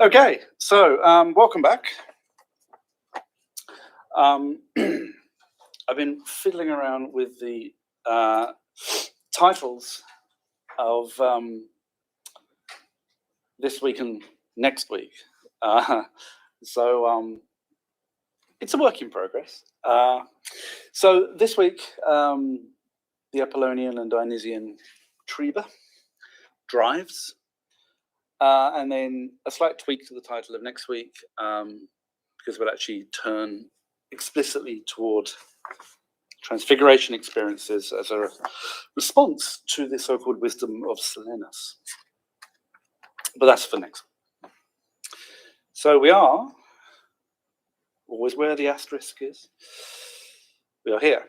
Okay, so welcome back. I've been fiddling around with the titles of this week and next week. So it's a work in progress. So this week, the Apollonian and Dionysian Triebe, drives, and then a slight tweak to the title of next week, because we'll actually turn explicitly toward transfiguration experiences as a response to the so-called wisdom of Silenus. But that's for next week. So we are, always where the asterisk is, we are here.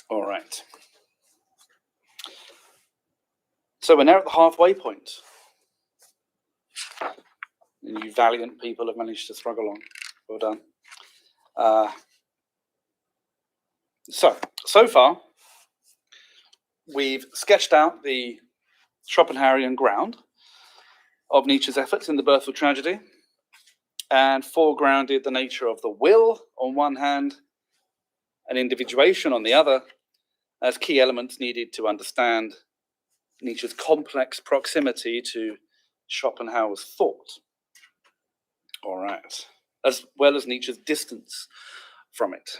All right. So we're now at the halfway point. And you valiant people have managed to struggle on. Well done. So far, we've sketched out the Schopenhauerian ground of Nietzsche's efforts in The Birth of Tragedy and foregrounded the nature of the will on one hand and individuation on the other as key elements needed to understand Nietzsche's complex proximity to Schopenhauer's thought. All right, as well as Nietzsche's distance from it.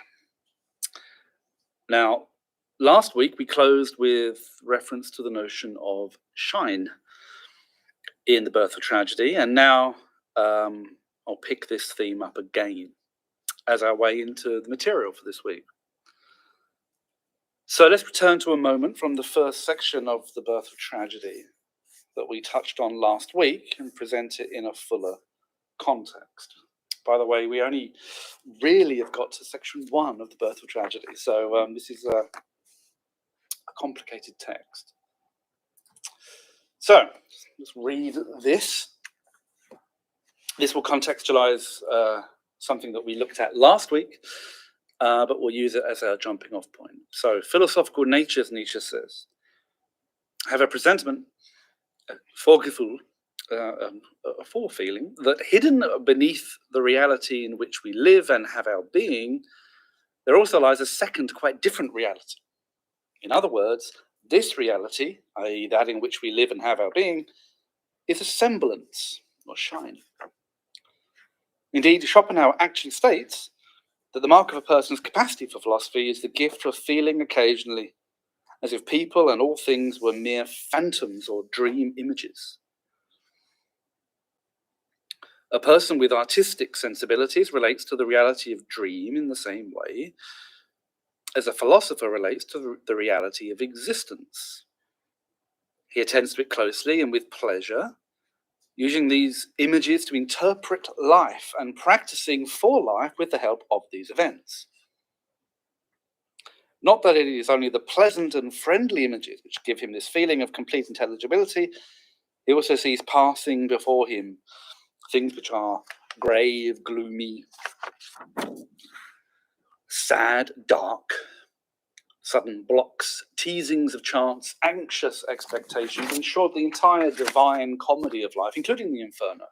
Now, last week we closed with reference to the notion of shine in The Birth of Tragedy, and now I'll pick this theme up again as our way into the material for this week. So let's return to a moment from the first section of The Birth of Tragedy that we touched on last week and present it in a fuller context. By the way, we only really have got to section 1 of The Birth of Tragedy, so this is a complicated text. So let's read this. This will contextualize something that we looked at last week, but we'll use it as our jumping off point. So philosophical natures, Nietzsche says, have a presentiment, a Vorgefühl, a forefeeling, that hidden beneath the reality in which we live and have our being, there also lies a second, quite different reality. In other words, this reality, i.e. that in which we live and have our being, is a semblance or shine. Indeed, Schopenhauer actually states that the mark of a person's capacity for philosophy is the gift of feeling occasionally as if people and all things were mere phantoms or dream images. A person with artistic sensibilities relates to the reality of dream in the same way as a philosopher relates to the reality of existence. He attends to it closely and with pleasure, using these images to interpret life and practicing for life with the help of these events. Not that it is only the pleasant and friendly images which give him this feeling of complete intelligibility, he also sees passing before him things which are grave, gloomy, sad, dark, sudden blocks, teasings of chance, anxious expectations, in short, the entire divine comedy of life, including the inferno.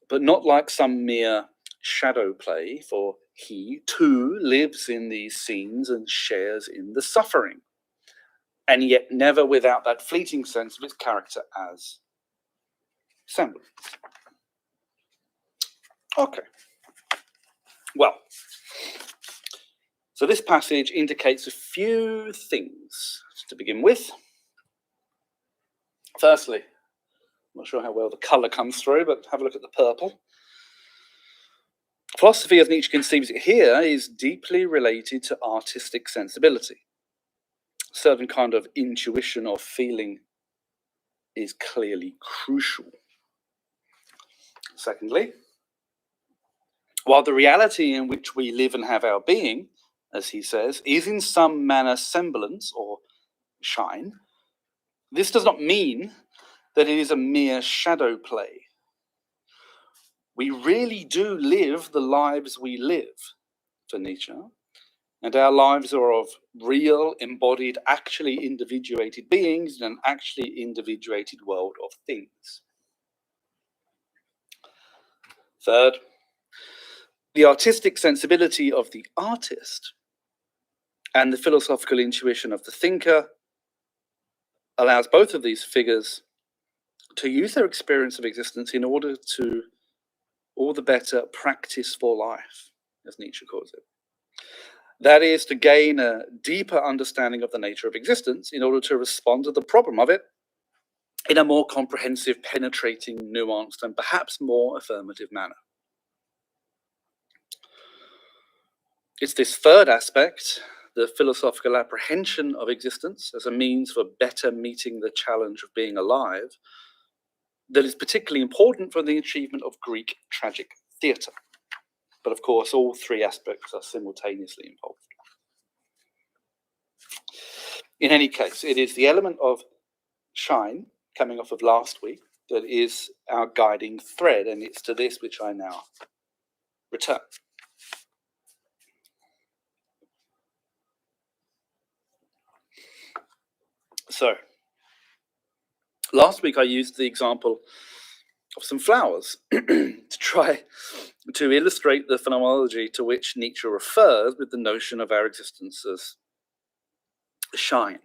But not like some mere shadow play, for he too lives in these scenes and shares in the suffering, and yet never without that fleeting sense of its character as semblance. Okay. Well, so this passage indicates a few things to begin with. Firstly, I'm not sure how well the colour comes through, but have a look at the purple. Philosophy, as Nietzsche conceives it here, is deeply related to artistic sensibility. A certain kind of intuition or feeling is clearly crucial. Secondly, while the reality in which we live and have our being, as he says, is in some manner semblance or shine, this does not mean that it is a mere shadow play. We really do live the lives we live, for Nietzsche, And our lives are of real, embodied, actually individuated beings in an actually individuated world of things. Third, the artistic sensibility of the artist and the philosophical intuition of the thinker allows both of these figures to use their experience of existence in order to all the better practice for life, as Nietzsche calls it. That is, to gain a deeper understanding of the nature of existence in order to respond to the problem of it in a more comprehensive, penetrating, nuanced, and perhaps more affirmative manner. It's this third aspect, the philosophical apprehension of existence as a means for better meeting the challenge of being alive, that is particularly important for the achievement of Greek tragic theatre. But of course, all three aspects are simultaneously involved. In any case, it is the element of shine, coming off of last week, that is our guiding thread, and it's to this which I now return. So, last week I used the example of some flowers to try to illustrate the phenomenology to which Nietzsche refers with the notion of our existence as shine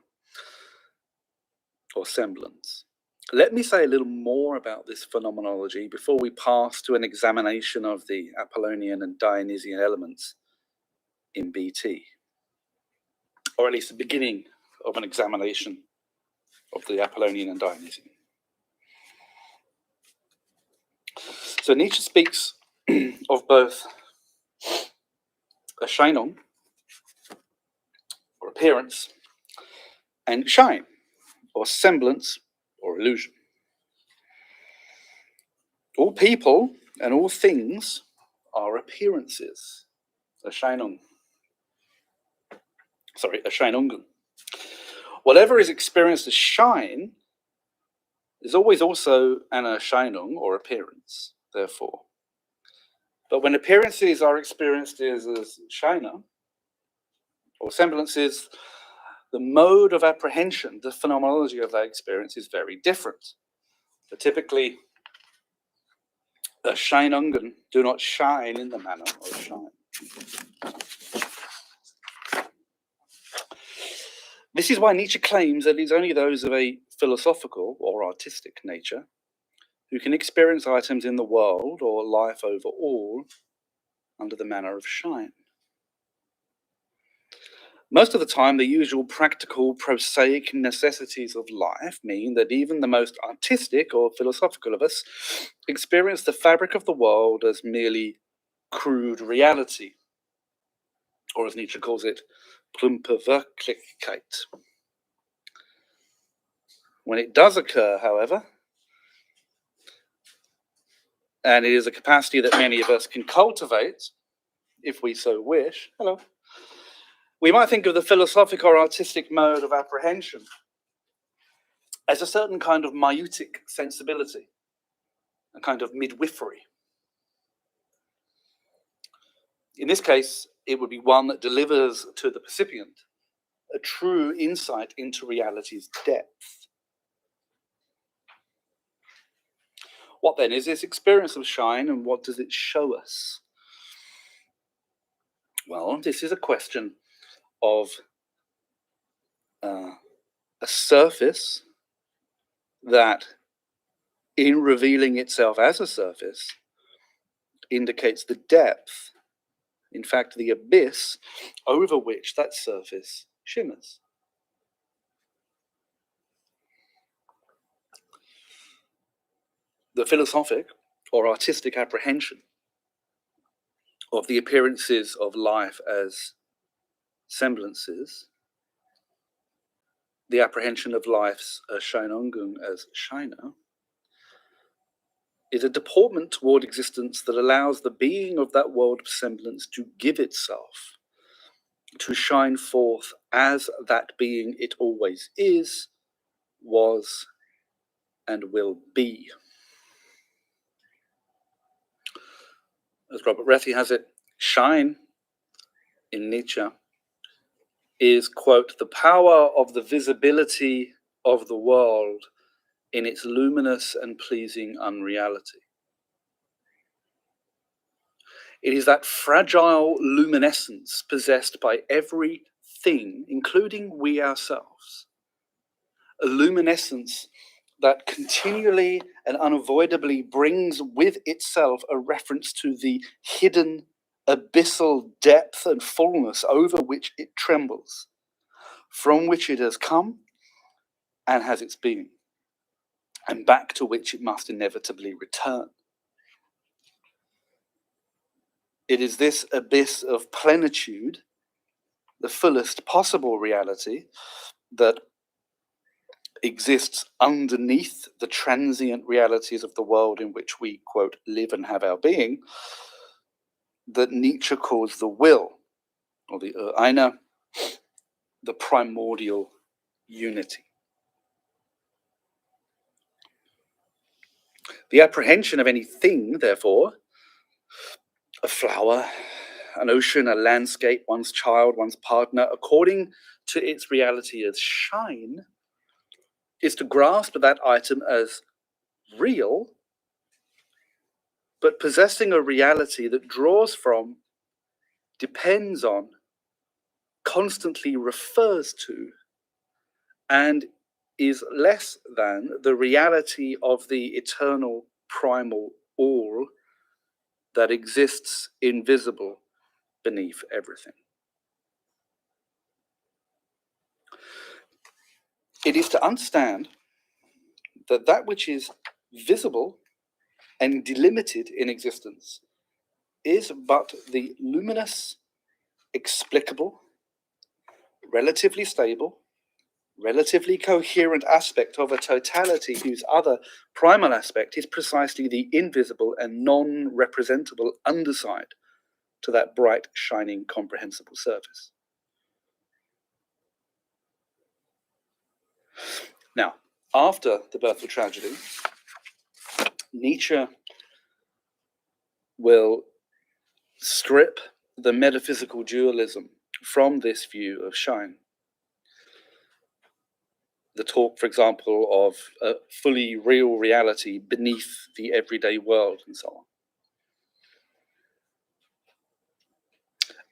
or semblance. Let me say a little more about this phenomenology before we pass to an examination of the Apollonian and Dionysian elements in BT, or at least the beginning of an examination of the Apollonian and Dionysian. So Nietzsche speaks of both Erscheinung, or appearance, and shine, or semblance, or illusion. All people and all things are appearances, Erscheinungen. Whatever is experienced as shine is always also an Erscheinung, or appearance, therefore. But when appearances are experienced as Scheine, or semblances, the mode of apprehension, the phenomenology of that experience is very different. So typically, Erscheinungen do not shine in the manner of shine. This is why Nietzsche claims that it's only those of a philosophical or artistic nature who can experience items in the world or life overall under the manner of shine. Most of the time, the usual practical, prosaic necessities of life mean that even the most artistic or philosophical of us experience the fabric of the world as merely crude reality, or as Nietzsche calls it, plumpe Wirklichkeit. When it does occur, however, and it is a capacity that many of us can cultivate, if we so wish, we might think of the philosophic or artistic mode of apprehension as a certain kind of maieutic sensibility, a kind of midwifery. In this case, it would be one that delivers to the percipient a true insight into reality's depth. What then is this experience of shine, and what does it show us? Well, this is a question of a surface that, in revealing itself as a surface, indicates the depth, in fact, the abyss over which that surface shimmers. The philosophic or artistic apprehension of the appearances of life as semblances, the apprehension of life's Erscheinungen as Scheine, is a deportment toward existence that allows the being of that world of semblance to give itself, to shine forth as that being it always is, was, and will be. As Robert Reti has it, shine in Nietzsche is, quote, the power of the visibility of the world in its luminous and pleasing unreality. It is that fragile luminescence possessed by every thing, including we ourselves, a luminescence that continually and unavoidably brings with itself a reference to the hidden abyssal depth and fullness over which it trembles, from which it has come and has its being, and back to which it must inevitably return. It is this abyss of plenitude, the fullest possible reality, that exists underneath the transient realities of the world in which we, quote, live and have our being, that Nietzsche calls the will, or the Eine, the primordial unity. The apprehension of any thing, therefore, a flower, an ocean, a landscape, one's child, one's partner, according to its reality as shine, is to grasp that item as real, but possessing a reality that draws from, depends on, constantly refers to, and is less than the reality of the eternal primal all that exists invisible beneath everything. It is to understand that that which is visible and delimited in existence is but the luminous, explicable, relatively stable, relatively coherent aspect of a totality whose other primal aspect is precisely the invisible and non-representable underside to that bright, shining, comprehensible surface. Now, after the birth of tragedy, Nietzsche will strip the metaphysical dualism from this view of shine. The talk, for example, of a fully real reality beneath the everyday world and so on.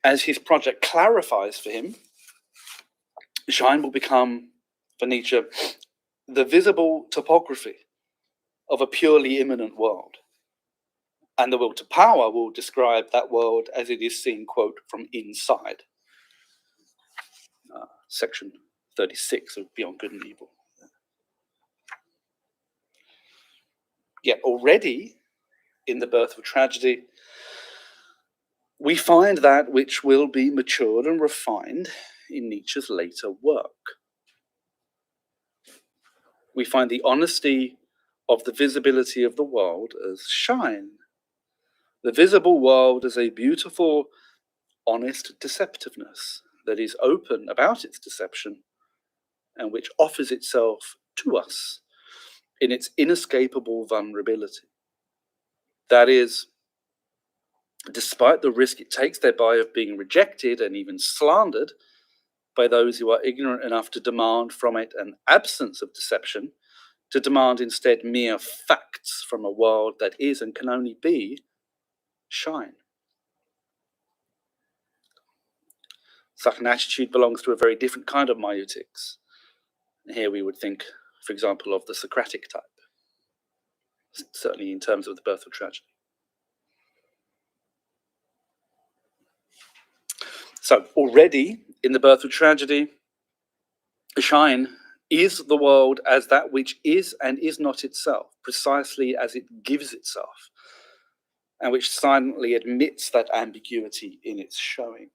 As his project clarifies for him, shine will become, for Nietzsche, the visible topography of a purely immanent world. And the will to power will describe that world as it is seen, quote, from inside. Section 36 of Beyond Good and Evil. Yet already in the birth of tragedy, we find that which will be matured and refined in Nietzsche's later work. We find the honesty of the visibility of the world as shine. The visible world as a beautiful, honest deceptiveness that is open about its deception and which offers itself to us in its inescapable vulnerability. That is, despite the risk it takes thereby of being rejected and even slandered by those who are ignorant enough to demand from it an absence of deception, to demand instead mere facts from a world that is and can only be shine. Such an attitude belongs to a very different kind of maieutic. Here we would think, for example, of the Socratic type, certainly in terms of the birth of tragedy. So already in the birth of tragedy, shine is the world as that which is and is not itself, precisely as it gives itself, and which silently admits that ambiguity in its showing.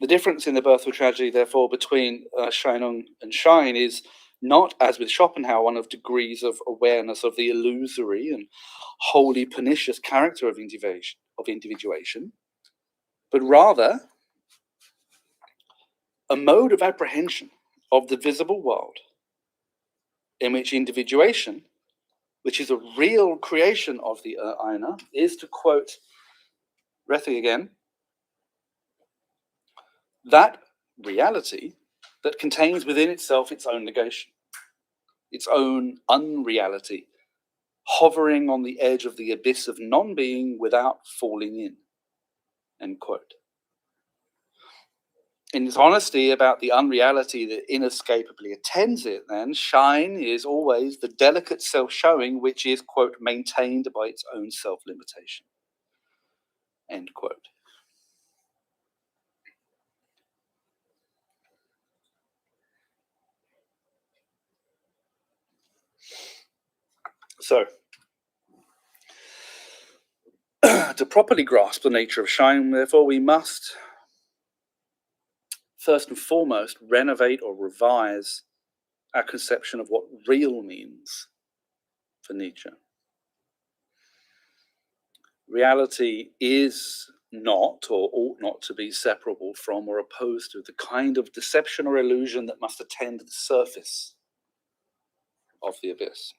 The difference in the birth of tragedy, therefore, between Scheinung and shine is not, as with Schopenhauer, one of degrees of awareness of the illusory and wholly pernicious character of individuation, but rather a mode of apprehension of the visible world in which individuation, which is a real creation of the Eine, is, to quote Rethi again. That reality that contains within itself its own negation, its own unreality, hovering on the edge of the abyss of non-being without falling in, end quote. In its honesty about the unreality that inescapably attends it, then, shine is always the delicate self-showing which is, quote, maintained by its own self-limitation, end quote. So, to properly grasp the nature of shine, therefore, we must first and foremost renovate or revise our conception of what real means for Nietzsche. Reality is not or ought not to be separable from or opposed to the kind of deception or illusion that must attend the surface of the abyss.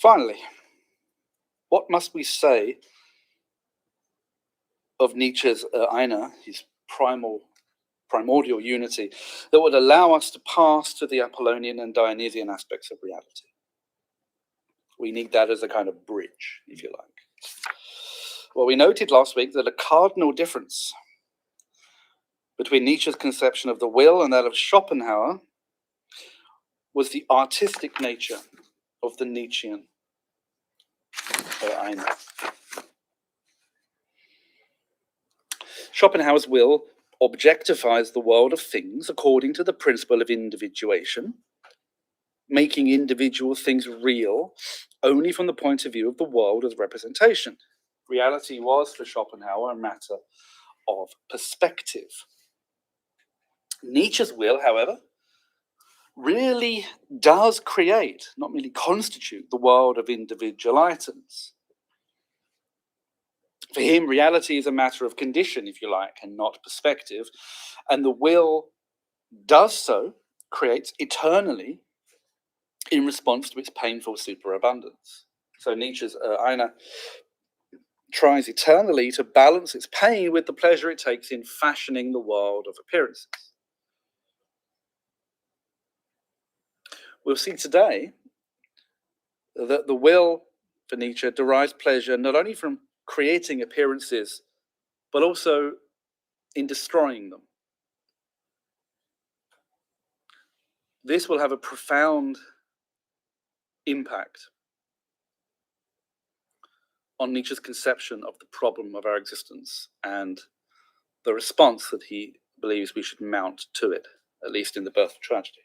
Finally, what must we say of Nietzsche's Eine, his primordial unity, that would allow us to pass to the Apollonian and Dionysian aspects of reality? We need that as a kind of bridge, if you like. Well, we noted last week that a cardinal difference between Nietzsche's conception of the will and that of Schopenhauer was the artistic nature of the Nietzschean Eine. Schopenhauer's will objectifies the world of things according to the principle of individuation, making individual things real only from the point of view of the world as representation. Reality was, for Schopenhauer, a matter of perspective. Nietzsche's will, however, really does create, not merely constitute, the world of individual items. For him, reality is a matter of condition, if you like, and not perspective. And the will does so, creates eternally in response to its painful superabundance. So Nietzsche's Eine tries eternally to balance its pain with the pleasure it takes in fashioning the world of appearances. We'll see today that the will for Nietzsche derives pleasure not only from creating appearances, but also in destroying them. This will have a profound impact on Nietzsche's conception of the problem of our existence and the response that he believes we should mount to it, at least in The Birth of Tragedy.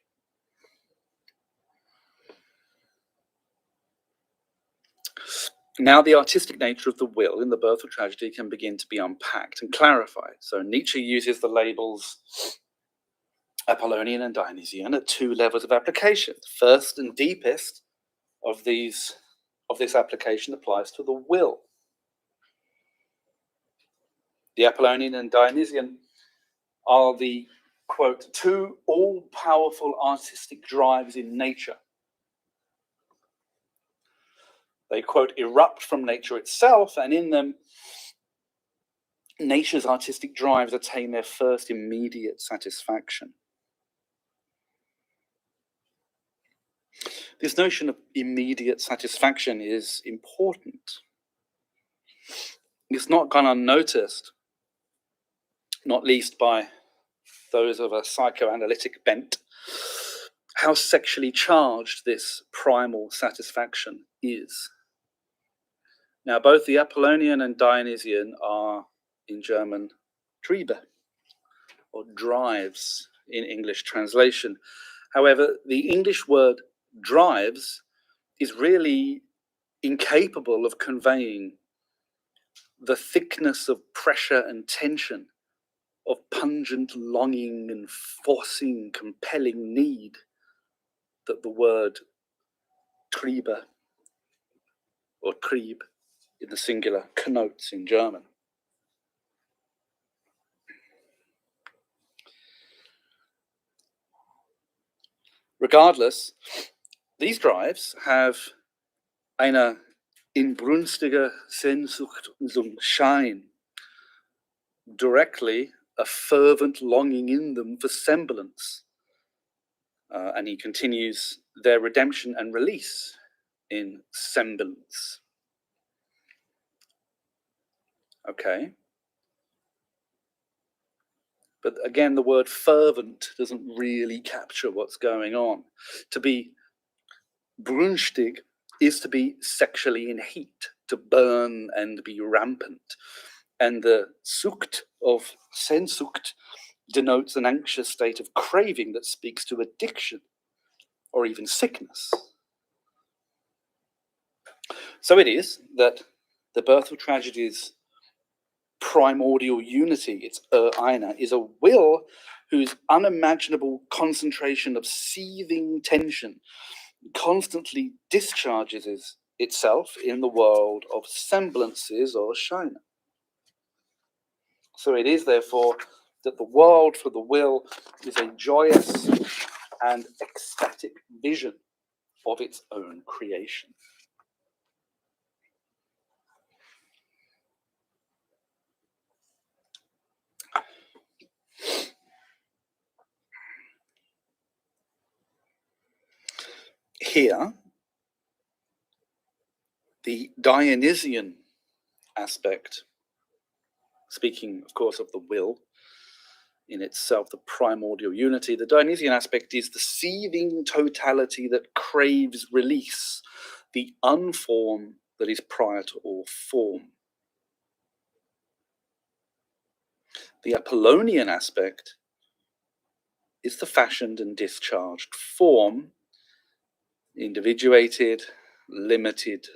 Now, the artistic nature of the will in The Birth of Tragedy can begin to be unpacked and clarified. So Nietzsche uses the labels Apollonian and Dionysian at two levels of application. The first and deepest of this application applies to the will. The Apollonian and Dionysian are the, quote, two all-powerful artistic drives in nature. They, quote, erupt from nature itself, and in them, nature's artistic drives attain their first immediate satisfaction. This notion of immediate satisfaction is important. It's not gone unnoticed, not least by those of a psychoanalytic bent, how sexually charged this primal satisfaction is. Now, both the Apollonian and Dionysian are, in German, Triebe, or drives in English translation. However, the English word drives is really incapable of conveying the thickness of pressure and tension, of pungent longing and forcing, compelling need that the word Triebe or Trieb in the singular connotes in German. Regardless, these drives have eine inbrünstige Sehnsucht zum Schein, directly a fervent longing in them for semblance. And he continues, their redemption and release in semblance. Okay. But again, the word fervent doesn't really capture what's going on. To be brünstig is to be sexually in heat, to burn and be rampant. And the Sucht of Sehnsucht denotes an anxious state of craving that speaks to addiction or even sickness. So it is that the birth of tragedy's primordial unity, its eine, is a will whose unimaginable concentration of seething tension constantly discharges itself in the world of semblances or Scheine. So it is therefore that the world for the will is a joyous and ecstatic vision of its own creation. Here, the Dionysian aspect, speaking, of course, of the will in itself, the primordial unity, the Dionysian aspect is the seething totality that craves release, the unform that is prior to all form. The Apollonian aspect is the fashioned and discharged form, individuated, limited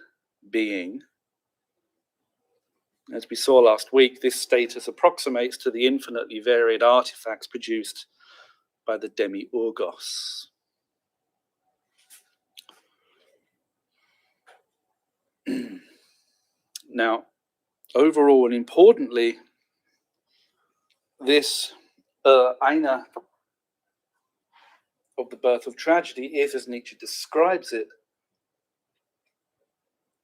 being. As we saw last week, this status approximates to the infinitely varied artifacts produced by the demiurgos. Now, overall and importantly, this eine of the birth of tragedy is, as Nietzsche describes it,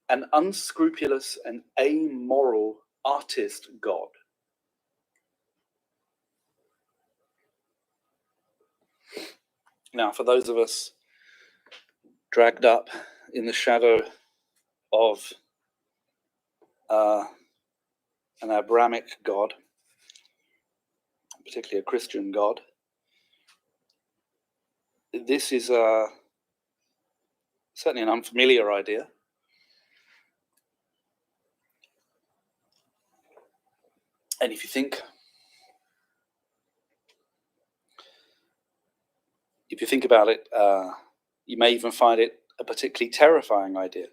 an unscrupulous and amoral artist god. Now, for those of us dragged up in the shadow of an Abrahamic god, particularly a Christian god, this is certainly an unfamiliar idea. And if you think about it, you may even find it a particularly terrifying idea.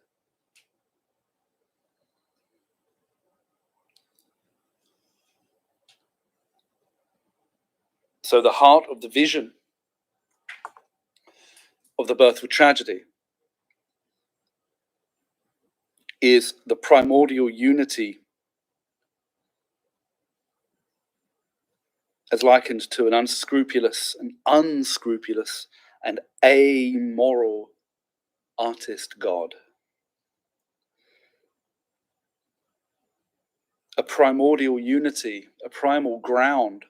So the heart of the vision of the birth of tragedy is the primordial unity as likened to an unscrupulous and amoral artist god. A primordial unity, a primal ground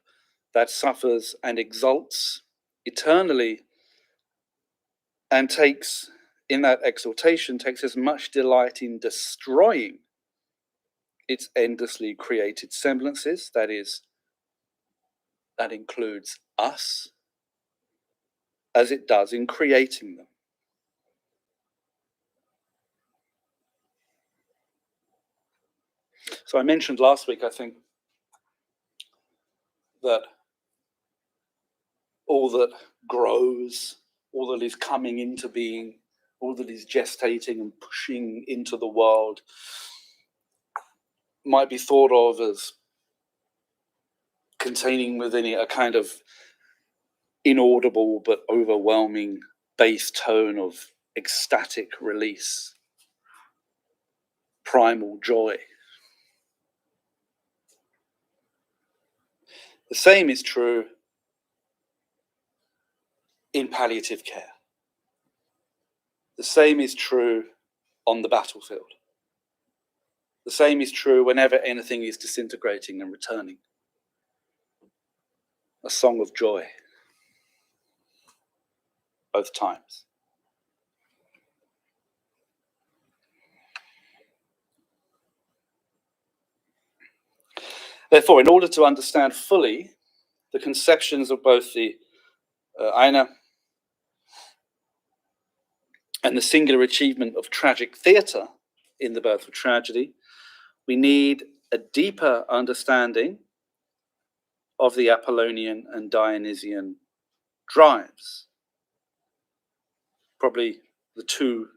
that suffers and exults eternally and takes, in that exaltation, takes as much delight in destroying its endlessly created semblances, that includes us, as it does in creating them. So I mentioned last week, I think, that all that grows, all that is coming into being, all that is gestating and pushing into the world might be thought of as containing within it a kind of inaudible but overwhelming bass tone of ecstatic release, primal joy. The same is true in palliative care. The same is true on the battlefield. The same is true whenever anything is disintegrating and returning. A song of joy, both times. Therefore, in order to understand fully the conceptions of both the Eine and the singular achievement of tragic theatre in the birth of tragedy, we need a deeper understanding of the Apollonian and Dionysian drives. Probably the two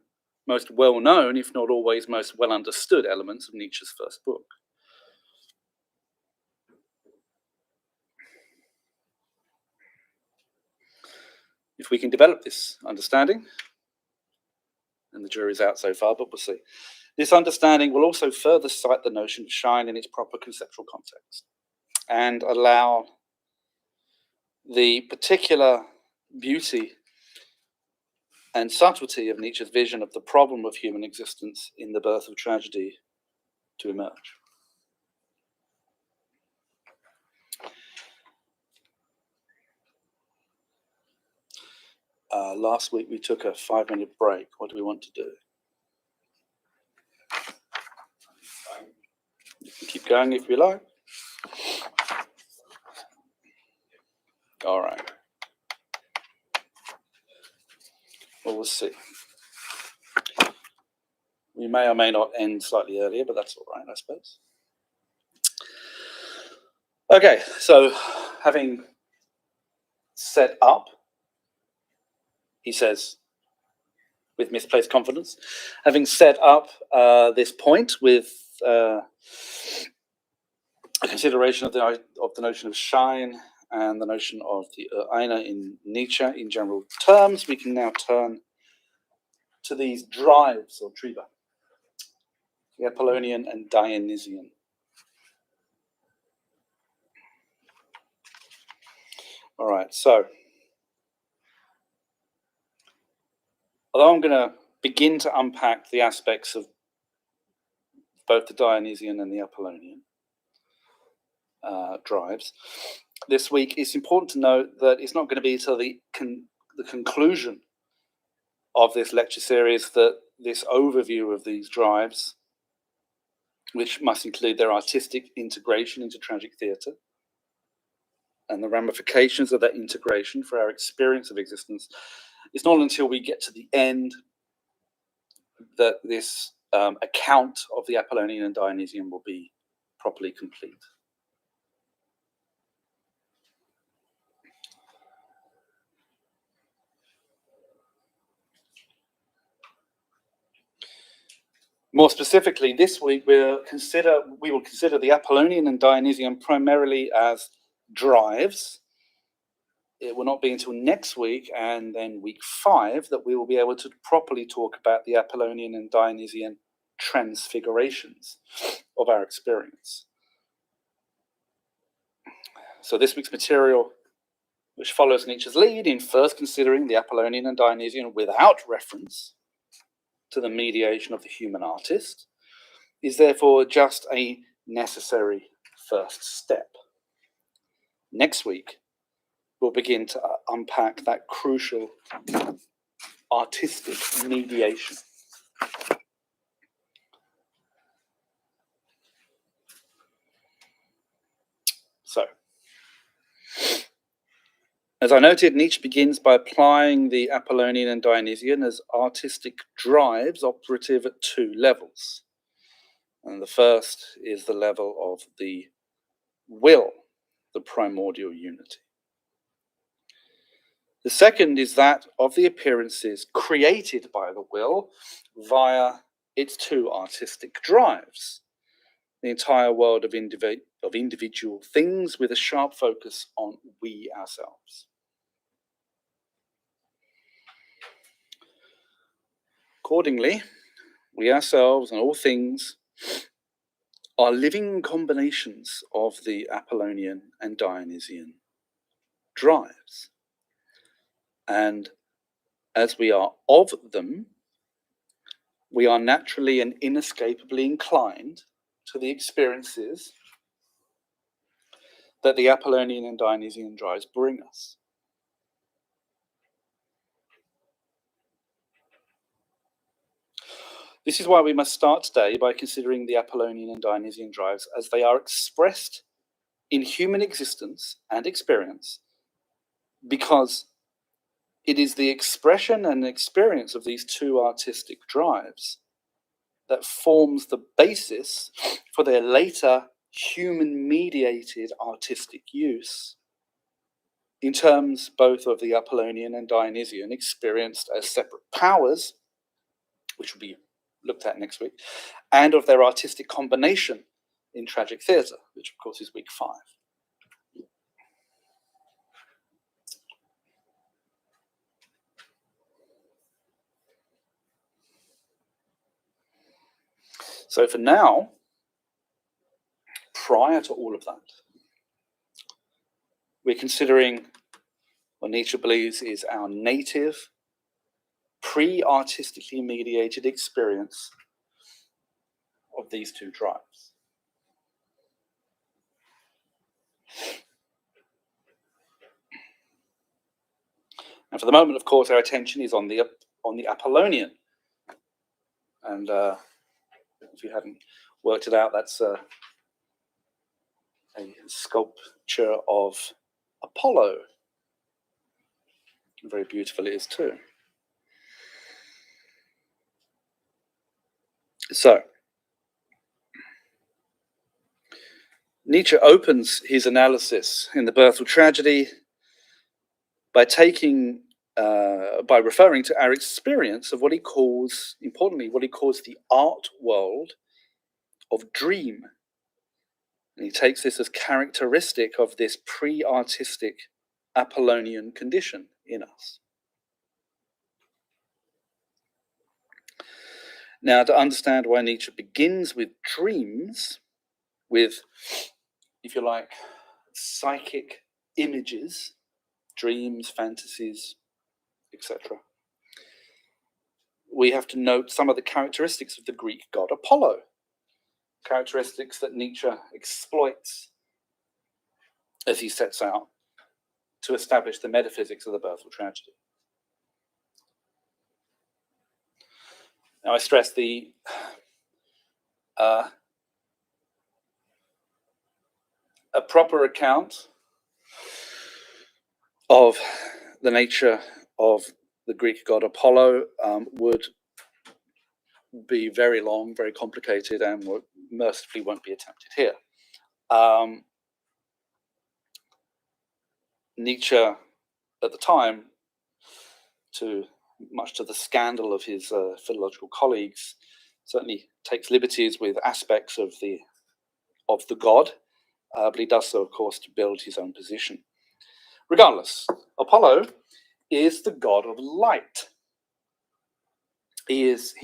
most well-known, if not always most well-understood elements of Nietzsche's first book. If we can develop this understanding, and the jury's out so far, but we'll see. This understanding will also further cite the notion of shine in its proper conceptual context and allow the particular beauty and subtlety of Nietzsche's vision of the problem of human existence in the birth of tragedy to emerge. Last week we took a 5-minute break. What do we want to do? You can keep going if you like. All right. Well, we'll see. We may or may not end slightly earlier, but that's all right, I suppose. Okay, so having set up, he says, with misplaced confidence, having set up this point with a consideration of the notion of shine and the notion of the Eine in Nietzsche in general terms, we can now turn to these drives or Triebe, the Apollonian and Dionysian. All right, so although I'm going to begin to unpack the aspects of both the Dionysian and the Apollonian drives this week, it's important to note that it's not going to be until the conclusion of this lecture series that this overview of these drives, which must include their artistic integration into tragic theatre and the ramifications of that integration for our experience of existence, it's not until we get to the end that this account of the Apollonian and Dionysian will be properly complete. More specifically, this week we will consider the Apollonian and Dionysian primarily as drives. It will not be until next week and then week 5 that we will be able to properly talk about the Apollonian and Dionysian transfigurations of our experience. So this week's material, which follows Nietzsche's lead in first considering the Apollonian and Dionysian without reference to the mediation of the human artist, is therefore just a necessary first step. Next week, we'll begin to unpack that crucial artistic mediation. So, as I noted, Nietzsche begins by applying the Apollonian and Dionysian as artistic drives operative at 2 levels. And the first is the level of the will, the primordial unity. The second is that of the appearances created by the will via its 2 artistic drives, the entire world of individual things with a sharp focus on we ourselves. Accordingly, we ourselves and all things are living combinations of the Apollonian and Dionysian drives. And as we are of them, we are naturally and inescapably inclined to the experiences that the Apollonian and Dionysian drives bring us. This is why we must start today by considering the Apollonian and Dionysian drives as they are expressed in human existence and experience, because it is the expression and experience of these two artistic drives that forms the basis for their later human-mediated artistic use, in terms both of the Apollonian and Dionysian experienced as separate powers, which will be looked at next week, and of their artistic combination in tragic theatre, which of course is week 5. So for now, prior to all of that, we're considering what Nietzsche believes is our native, pre-artistically mediated experience of these two drives. And for the moment, of course, our attention is on the Apollonian. And if you haven't worked it out, that's a sculpture of Apollo. Very beautiful it is too. So, Nietzsche opens his analysis in The Birth of Tragedy by referring to our experience of what he calls, importantly, what he calls the art world of dream. And he takes this as characteristic of this pre-artistic Apollonian condition in us. Now, to understand why Nietzsche begins with dreams, with, if you like, psychic images, dreams, fantasies, etc., we have to note some of the characteristics of the Greek god Apollo, characteristics that Nietzsche exploits as he sets out to establish the metaphysics of the Birth of Tragedy. Now, I stress a proper account of the nature of the Greek god Apollo would be very long, very complicated, and mercifully won't be attempted here. Nietzsche, at the time, much to the scandal of his philological colleagues, certainly takes liberties with aspects of the god, but he does so, of course, to build his own position. Regardless, Apollo is the god of light. He is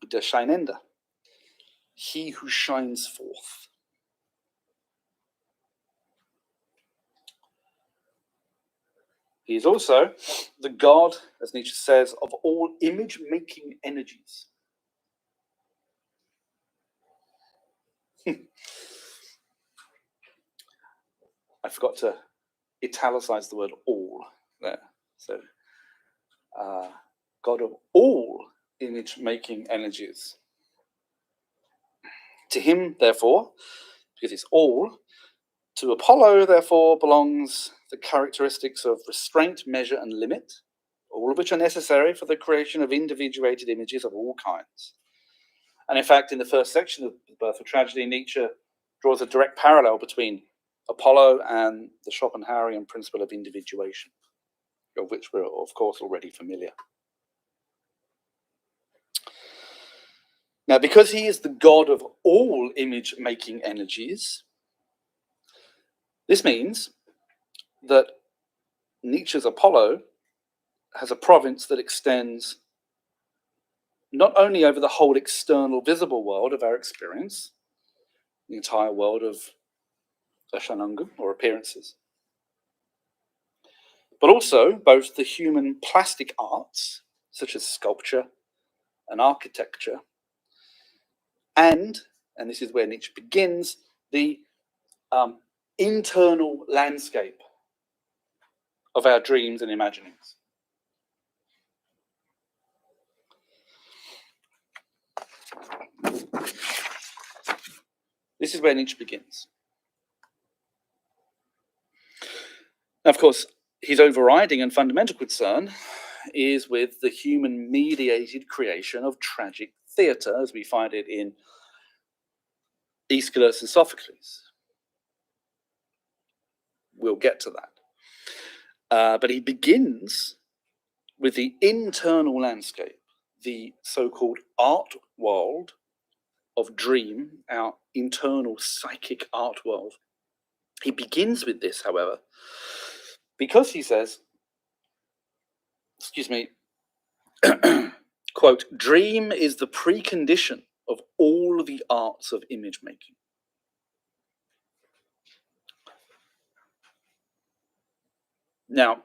der Scheinender, he who shines forth. He is also the god, as Nietzsche says, of all image-making energies. I forgot to italicize the word all there. So, god of all image-making energies. To him, therefore, because it's all, to Apollo, therefore, belongs the characteristics of restraint, measure, and limit, all of which are necessary for the creation of individuated images of all kinds. And in fact, in the first section of The Birth of Tragedy, Nietzsche draws a direct parallel between Apollo and the Schopenhauerian principle of individuation, of which we're, of course, already familiar. Now, because he is the god of all image-making energies, this means that Nietzsche's Apollo has a province that extends not only over the whole external visible world of our experience, the entire world of Erscheinungen, or appearances, but also both the human plastic arts, such as sculpture and architecture, and this is where Nietzsche begins, the internal landscape of our dreams and imaginings. This is where Nietzsche begins. Now, of course, his overriding and fundamental concern is with the human-mediated creation of tragic theatre, as we find it in Aeschylus and Sophocles. We'll get to that. But he begins with the internal landscape, the so-called art world of dream, our internal psychic art world. He begins with this, however, because he says, quote, dream is the precondition of all the arts of image making. Now,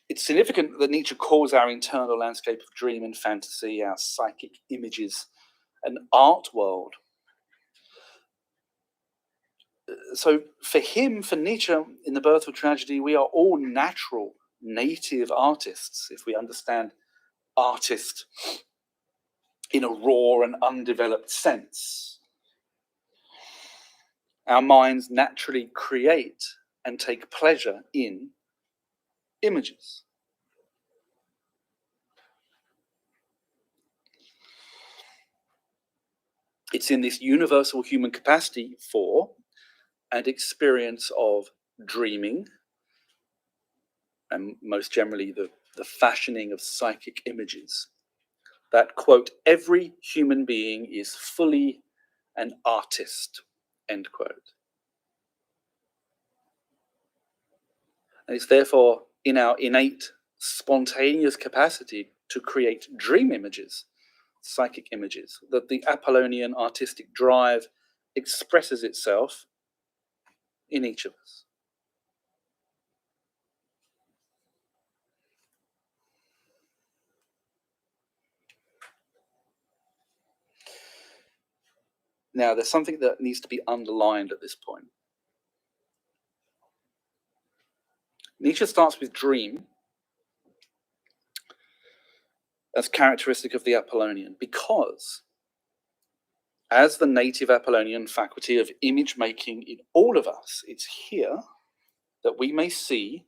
it's significant that Nietzsche calls our internal landscape of dream and fantasy, our psychic images, an art world. So for him, for Nietzsche, in The Birth of Tragedy, we are all natural, native artists, if we understand artist in a raw and undeveloped sense. Our minds naturally create and take pleasure in images. It's in this universal human capacity for and experience of dreaming, and most generally the fashioning of psychic images, that, quote, every human being is fully an artist, end quote. And it's therefore in our innate, spontaneous capacity to create dream images, psychic images, that the Apollonian artistic drive expresses itself in each of us. Now, there's something that needs to be underlined at this point. Nietzsche starts with dream as characteristic of the Apollonian because, as the native Apollonian faculty of image making in all of us, it's here that we may see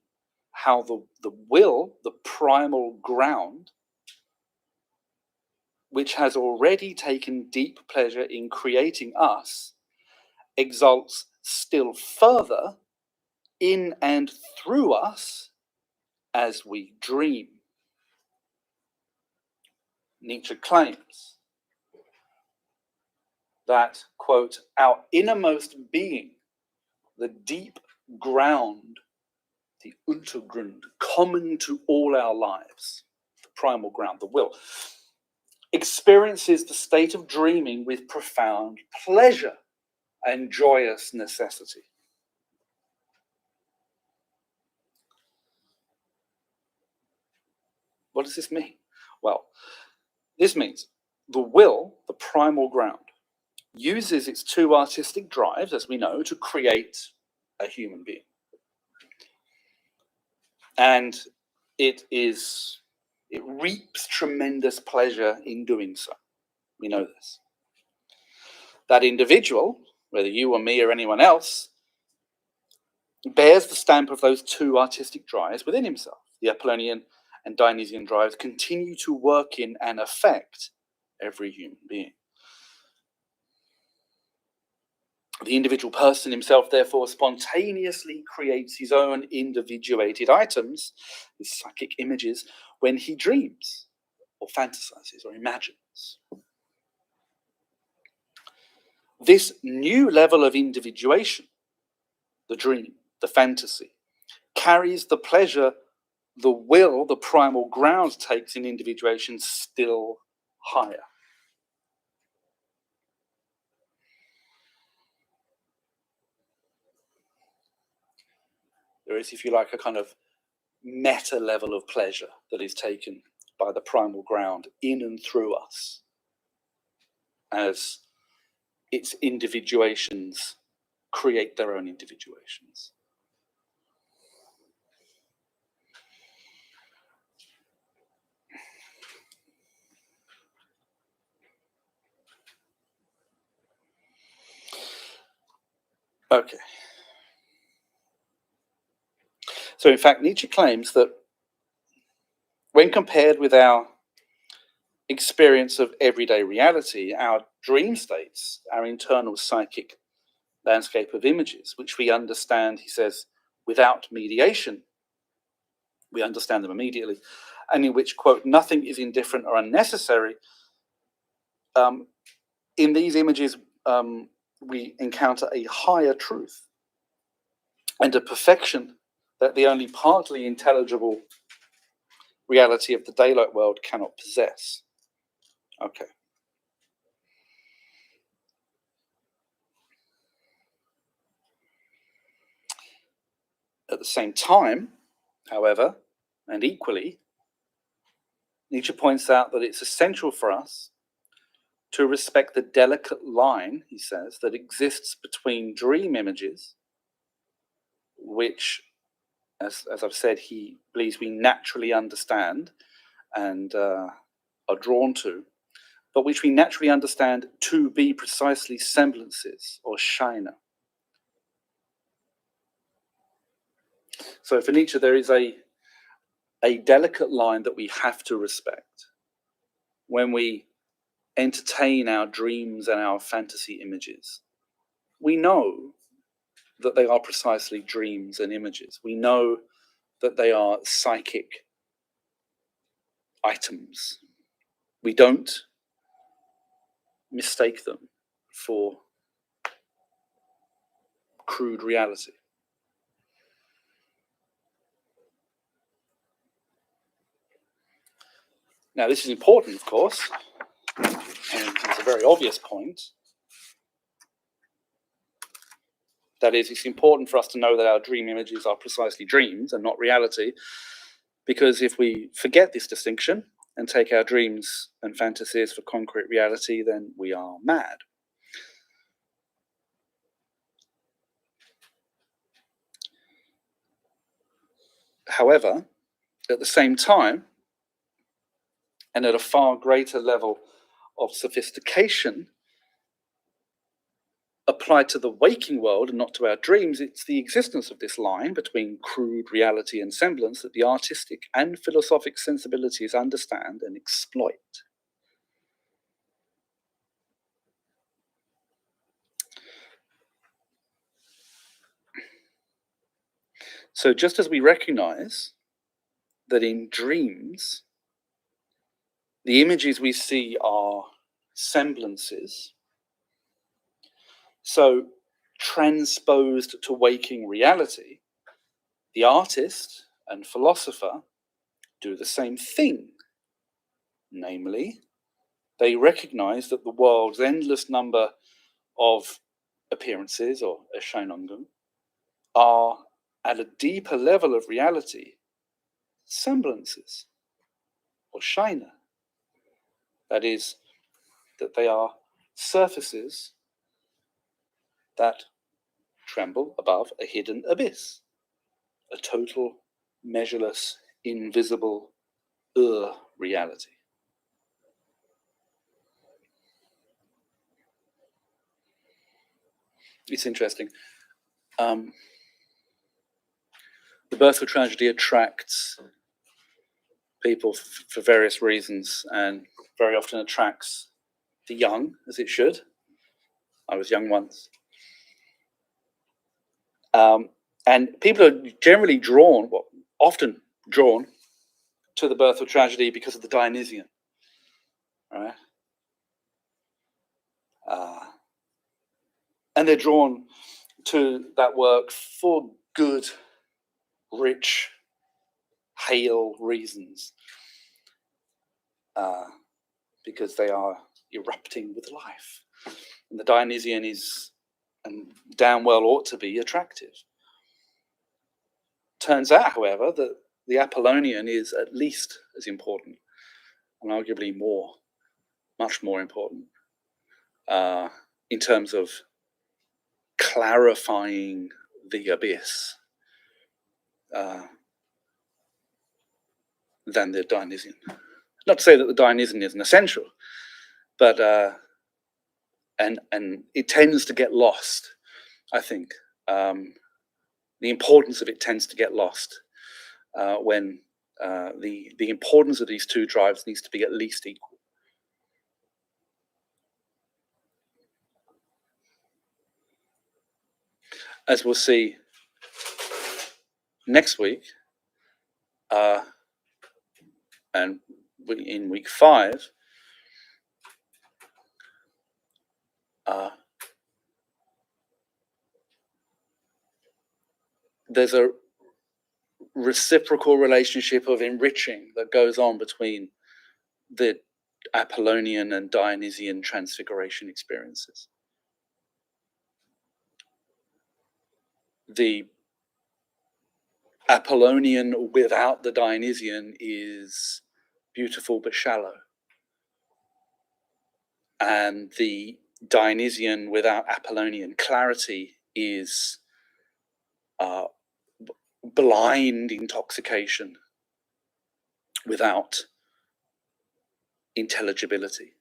how the will, the primal ground, which has already taken deep pleasure in creating us, exalts still further in and through us as we dream. Nietzsche claims that, quote, our innermost being, the deep ground, the Untergrund, common to all our lives, the primal ground, the will, experiences the state of dreaming with profound pleasure and joyous necessity. What does this mean? Well, this means the will, the primal ground, uses its two artistic drives, as we know, to create a human being. And it reaps tremendous pleasure in doing so. We know this. That individual, whether you or me or anyone else, bears the stamp of those two artistic drives within himself. The Apollonian and Dionysian drives continue to work in and affect every human being. The individual person himself, therefore, spontaneously creates his own individuated items, his psychic images, when he dreams, or fantasizes, or imagines. This new level of individuation, the dream, the fantasy, carries the pleasure the will, the primal ground, takes in individuation still higher. There is, if you like, a kind of meta level of pleasure that is taken by the primal ground in and through us as its individuations create their own individuations. Okay. So in fact, Nietzsche claims that when compared with our experience of everyday reality, our dream states, our internal psychic landscape of images, which we understand, he says, without mediation, we understand them immediately, and in which, quote, nothing is indifferent or unnecessary. In these images, we encounter a higher truth and a perfection that the only partly intelligible reality of the daylight world cannot possess. Okay. At the same time, however, and equally, Nietzsche points out that it's essential for us to respect the delicate line, he says, that exists between dream images, which, as I've said, he believes we naturally understand and are drawn to, but which we naturally understand to be precisely semblances or Scheine. So for Nietzsche, there is a delicate line that we have to respect when we entertain our dreams and our fantasy images. We know that they are precisely dreams and images. We know that they are psychic items. We don't mistake them for crude reality. Now, this is important, of course, and it's a very obvious point. That is, it's important for us to know that our dream images are precisely dreams and not reality, because if we forget this distinction and take our dreams and fantasies for concrete reality, then we are mad. However, at the same time, and at a far greater level of sophistication, applied to the waking world and not to our dreams, it's the existence of this line between crude reality and semblance that the artistic and philosophic sensibilities understand and exploit. So just as we recognize that in dreams, the images we see are semblances, so transposed to waking reality, the artist and philosopher do the same thing. Namely, they recognize that the world's endless number of appearances, or Erscheinungen, are at a deeper level of reality semblances, or Scheine. That is, that they are surfaces that tremble above a hidden abyss, a total, measureless, invisible reality. It's interesting. The birth of tragedy attracts people for various reasons, and very often attracts the young, as it should. I was young once. And people are generally drawn, well, often drawn, to the birth of tragedy because of the Dionysian, right? And they're drawn to that work for good, rich, hale reasons, because they are erupting with life. And the Dionysian is, and damn well ought to be, attractive. Turns out, however, that the Apollonian is at least as important, and arguably much more important, in terms of clarifying the abyss, than the Dionysian. Not to say that the Dionysian isn't essential, but and it tends to get lost. I think the importance of it tends to get lost when the importance of these two drives needs to be at least equal. As we'll see next week, and in week 5, there's a reciprocal relationship of enriching that goes on between the Apollonian and Dionysian transfiguration experiences. The Apollonian without the Dionysian is beautiful but shallow, and the Dionysian without Apollonian clarity is blind intoxication without intelligibility.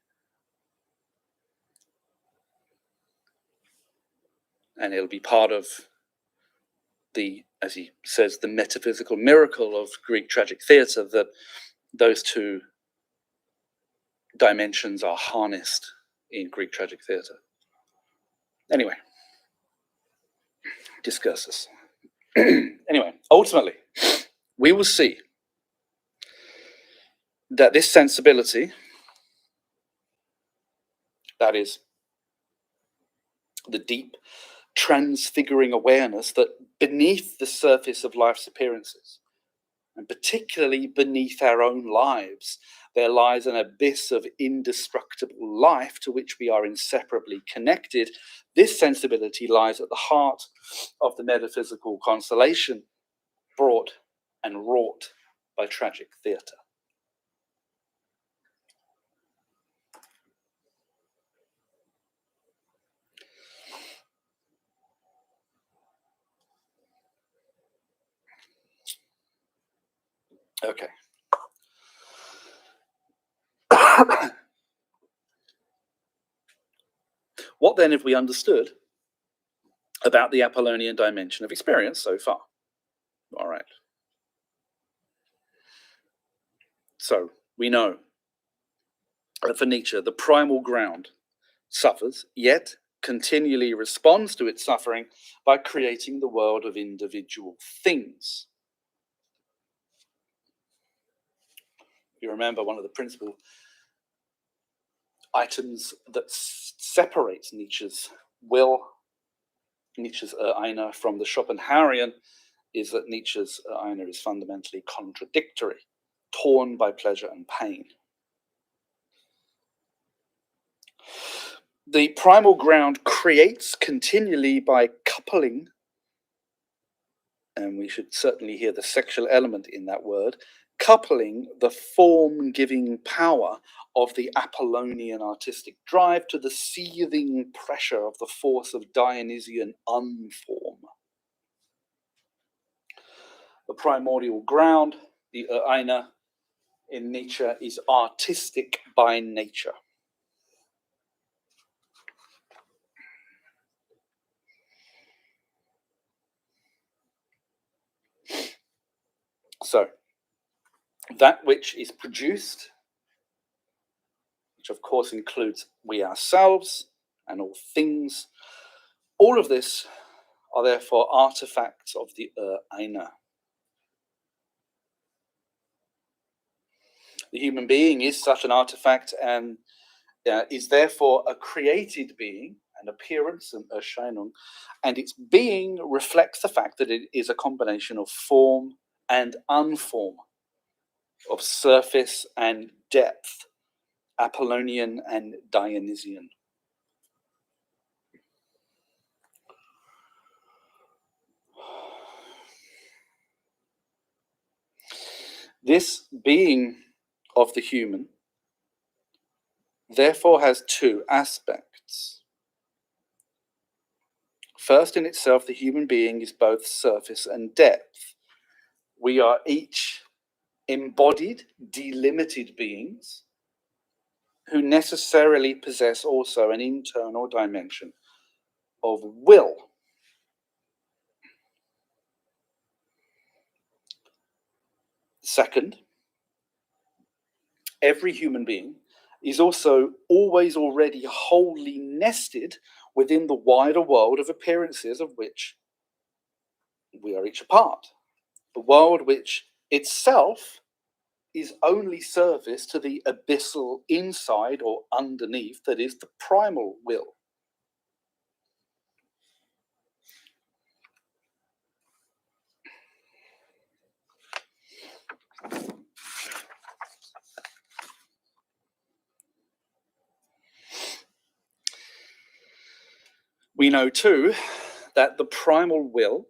And it'll be part of the, as he says, the metaphysical miracle of Greek tragic theatre, that those two dimensions are harnessed in Greek tragic theatre. Anyway, discursus. Anyway, ultimately, we will see that this sensibility, that is, the deep, transfiguring awareness that beneath the surface of life's appearances, and particularly beneath our own lives, there lies an abyss of indestructible life to which we are inseparably connected. This sensibility lies at the heart of the metaphysical consolation brought and wrought by tragic theatre. Okay. What then have we understood about the Apollonian dimension of experience so far? All right. So we know that for Nietzsche, the primal ground suffers, yet continually responds to its suffering by creating the world of individual things. You remember one of the principal items that separates Nietzsche's will, Nietzsche's Eine, from the Schopenhauerian, is that Nietzsche's Eine is fundamentally contradictory, torn by pleasure and pain. The primal ground creates continually by coupling, and we should certainly hear the sexual element in that word, coupling the form-giving power of the Apollonian artistic drive to the seething pressure of the force of Dionysian unform. The primordial ground, the Eine in Nietzsche, is artistic by nature. So, that which is produced, which of course includes we ourselves and all things, all of this are therefore artifacts of the Eine. The human being is such an artifact and is therefore a created being, an appearance, an Erscheinung, and its being reflects the fact that it is a combination of form and unform, of surface and depth, Apollonian and Dionysian. This being of the human therefore has two aspects. First, in itself, the human being is both surface and depth. We are each embodied, delimited beings who necessarily possess also an internal dimension of will. Second, every human being is also always already wholly nested within the wider world of appearances of which we are each a part. The world which itself is only service to the abyssal inside or underneath that is the primal will. We know too that the primal will,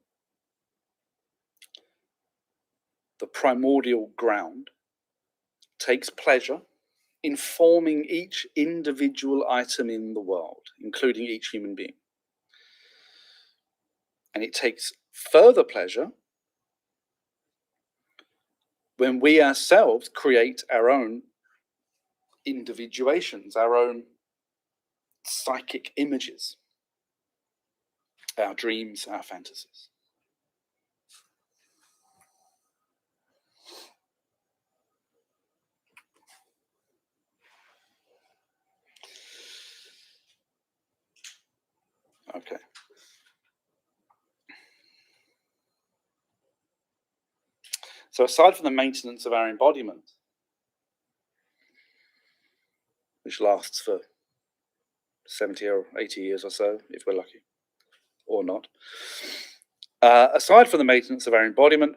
the primordial ground, takes pleasure in forming each individual item in the world, including each human being. And it takes further pleasure when we ourselves create our own individuations, our own psychic images, our dreams, our fantasies. Okay. So aside from the maintenance of our embodiment, which lasts for 70 or 80 years or so, if we're lucky, or not, aside from the maintenance of our embodiment,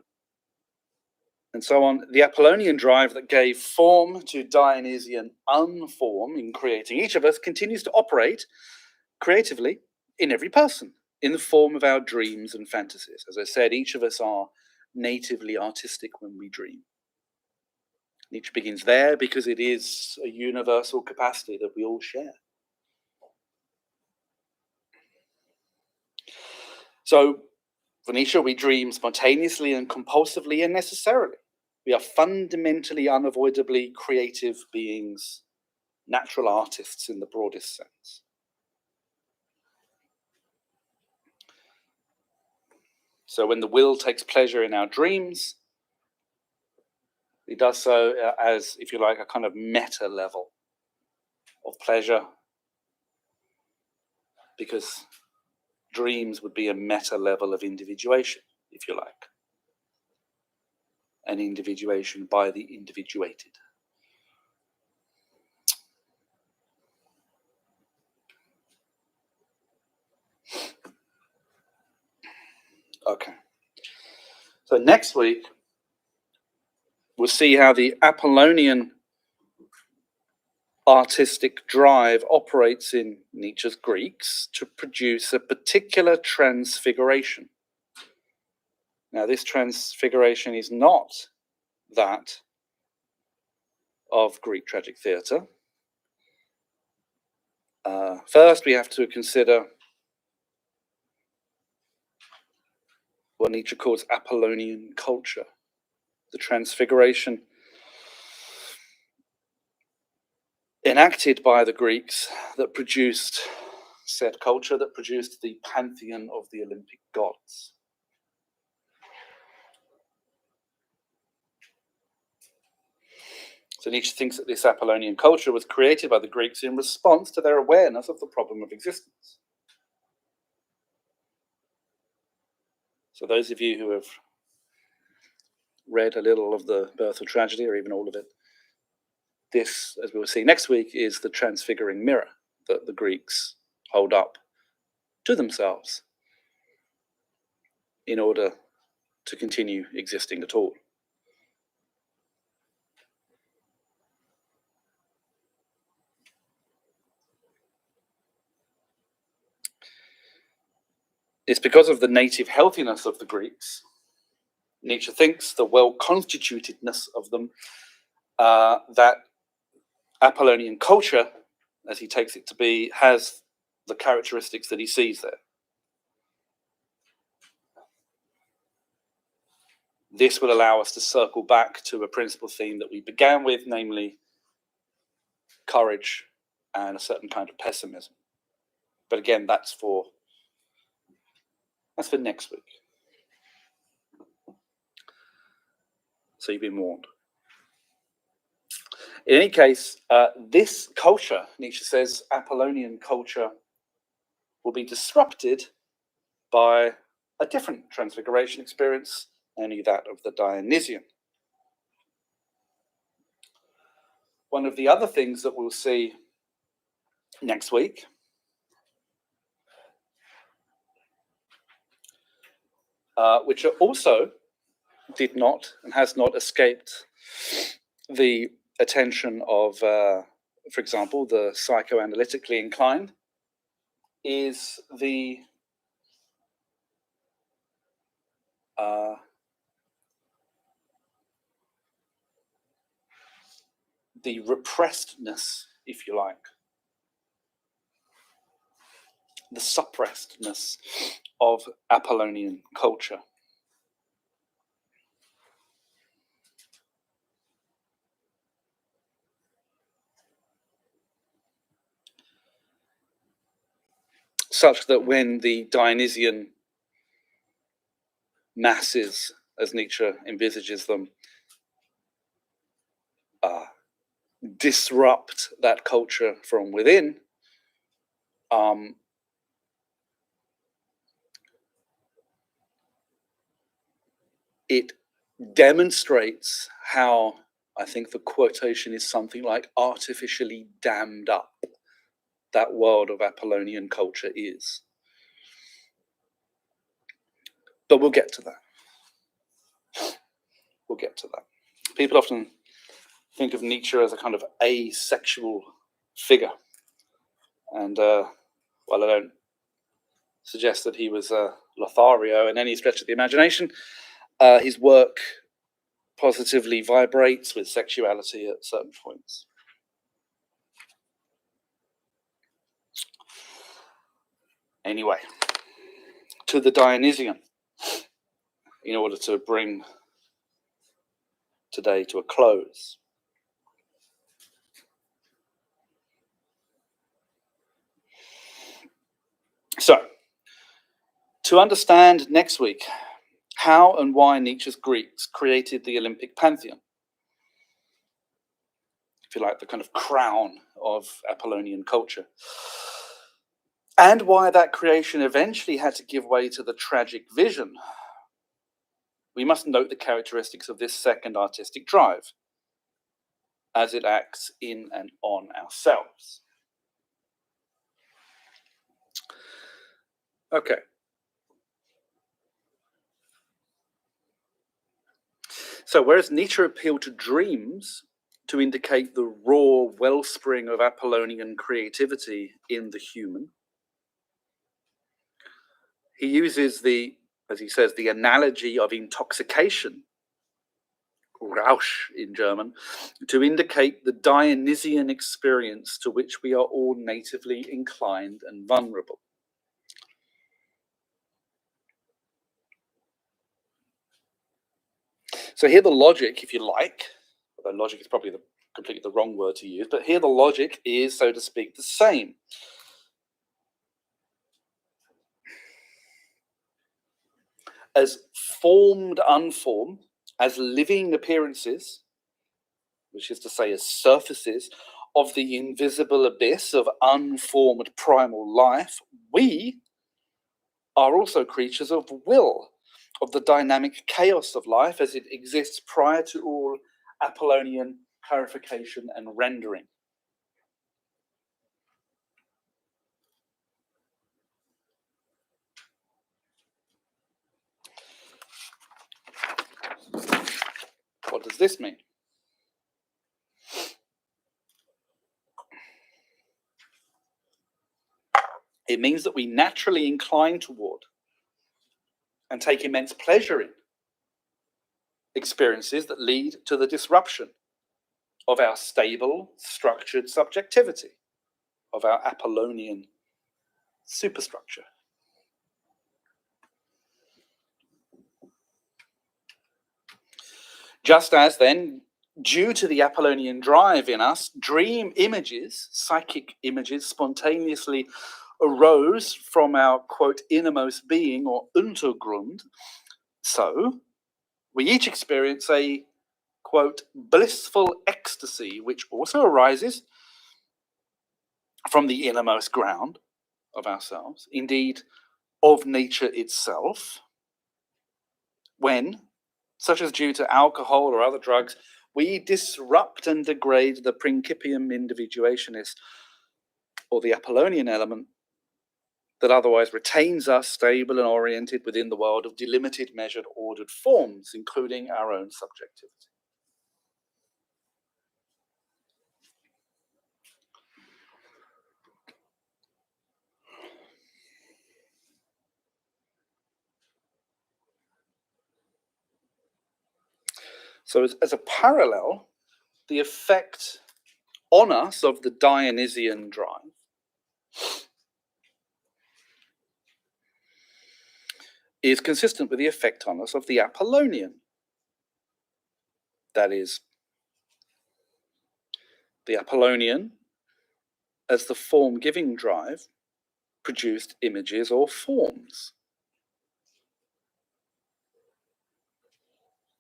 and so on, the Apollonian drive that gave form to Dionysian unform in creating each of us continues to operate creatively in every person, in the form of our dreams and fantasies. As I said, each of us are natively artistic when we dream. Nietzsche begins there because it is a universal capacity that we all share. So, for Nietzsche, we dream spontaneously and compulsively and necessarily. We are fundamentally, unavoidably creative beings, natural artists in the broadest sense. So when the will takes pleasure in our dreams, it does so as, if you like, a kind of meta level of pleasure, because dreams would be a meta level of individuation, if you like. An individuation by the individuated. Okay. So next week, we'll see how the Apollonian artistic drive operates in Nietzsche's Greeks to produce a particular transfiguration. Now, this transfiguration is not that of Greek tragic theatre. First, we have to consider what Nietzsche calls Apollonian culture, the transfiguration enacted by the Greeks that produced said culture, that produced the pantheon of the Olympic gods. So Nietzsche thinks that this Apollonian culture was created by the Greeks in response to their awareness of the problem of existence. So those of you who have read a little of the Birth of Tragedy, or even all of it, this, as we will see next week, is the transfiguring mirror that the Greeks hold up to themselves in order to continue existing at all. It's because of the native healthiness of the Greeks, Nietzsche thinks, the well-constitutedness of them, that Apollonian culture as he takes it to be, has the characteristics that he sees there. This will allow us to circle back to a principal theme that we began with, namely courage and a certain kind of pessimism. But again, that's for next week. So you've been warned. In any case, this culture, Nietzsche says, Apollonian culture, will be disrupted by a different transfiguration experience, namely that of the Dionysian. One of the other things that we'll see next week which also did not and has not escaped the attention of, for example, the psychoanalytically inclined, is the repressedness, if you like, the suppressedness of Apollonian culture. Such that when the Dionysian masses, as Nietzsche envisages them, disrupt that culture from within, it demonstrates how, I think the quotation is something like, artificially dammed up that world of Apollonian culture is. But we'll get to that. We'll get to that. People often think of Nietzsche as a kind of asexual figure. And while I don't suggest that he was Lothario in any stretch of the imagination, his work positively vibrates with sexuality at certain points. Anyway, to the Dionysian, in order to bring today to a close. So, to understand next week how and why Nietzsche's Greeks created the Olympic pantheon, if you like, the kind of crown of Apollonian culture, and why that creation eventually had to give way to the tragic vision, we must note the characteristics of this second artistic drive as it acts in and on ourselves. Okay. So whereas Nietzsche appealed to dreams to indicate the raw wellspring of Apollonian creativity in the human, he uses the, as he says, the analogy of intoxication, Rausch in German, to indicate the Dionysian experience to which we are all natively inclined and vulnerable. So here the logic, if you like, although logic is probably completely the wrong word to use, but here the logic is, so to speak, the same. As formed, unformed, as living appearances, which is to say as surfaces of the invisible abyss of unformed primal life, we are also creatures of will, of the dynamic chaos of life as it exists prior to all Apollonian clarification and rendering. What does this mean? It means that we naturally incline toward and take immense pleasure in experiences that lead to the disruption of our stable, structured subjectivity. of our Apollonian superstructure. Just as then, due to the Apollonian drive in us, dream images, psychic images, spontaneously arose from our, quote, innermost being, or Untergrund, so we each experience a, quote, blissful ecstasy, which also arises from the innermost ground of ourselves, indeed of nature itself, when, such as due to alcohol or other drugs, we disrupt and degrade the principium individuationis, or the Apollonian element that otherwise retains us stable and oriented within the world of delimited, measured, ordered forms, including our own subjectivity. So as a parallel, the effect on us of the Dionysian drive is consistent with the effect on us of the Apollonian. That is, the Apollonian, as the form-giving drive, produced images or forms.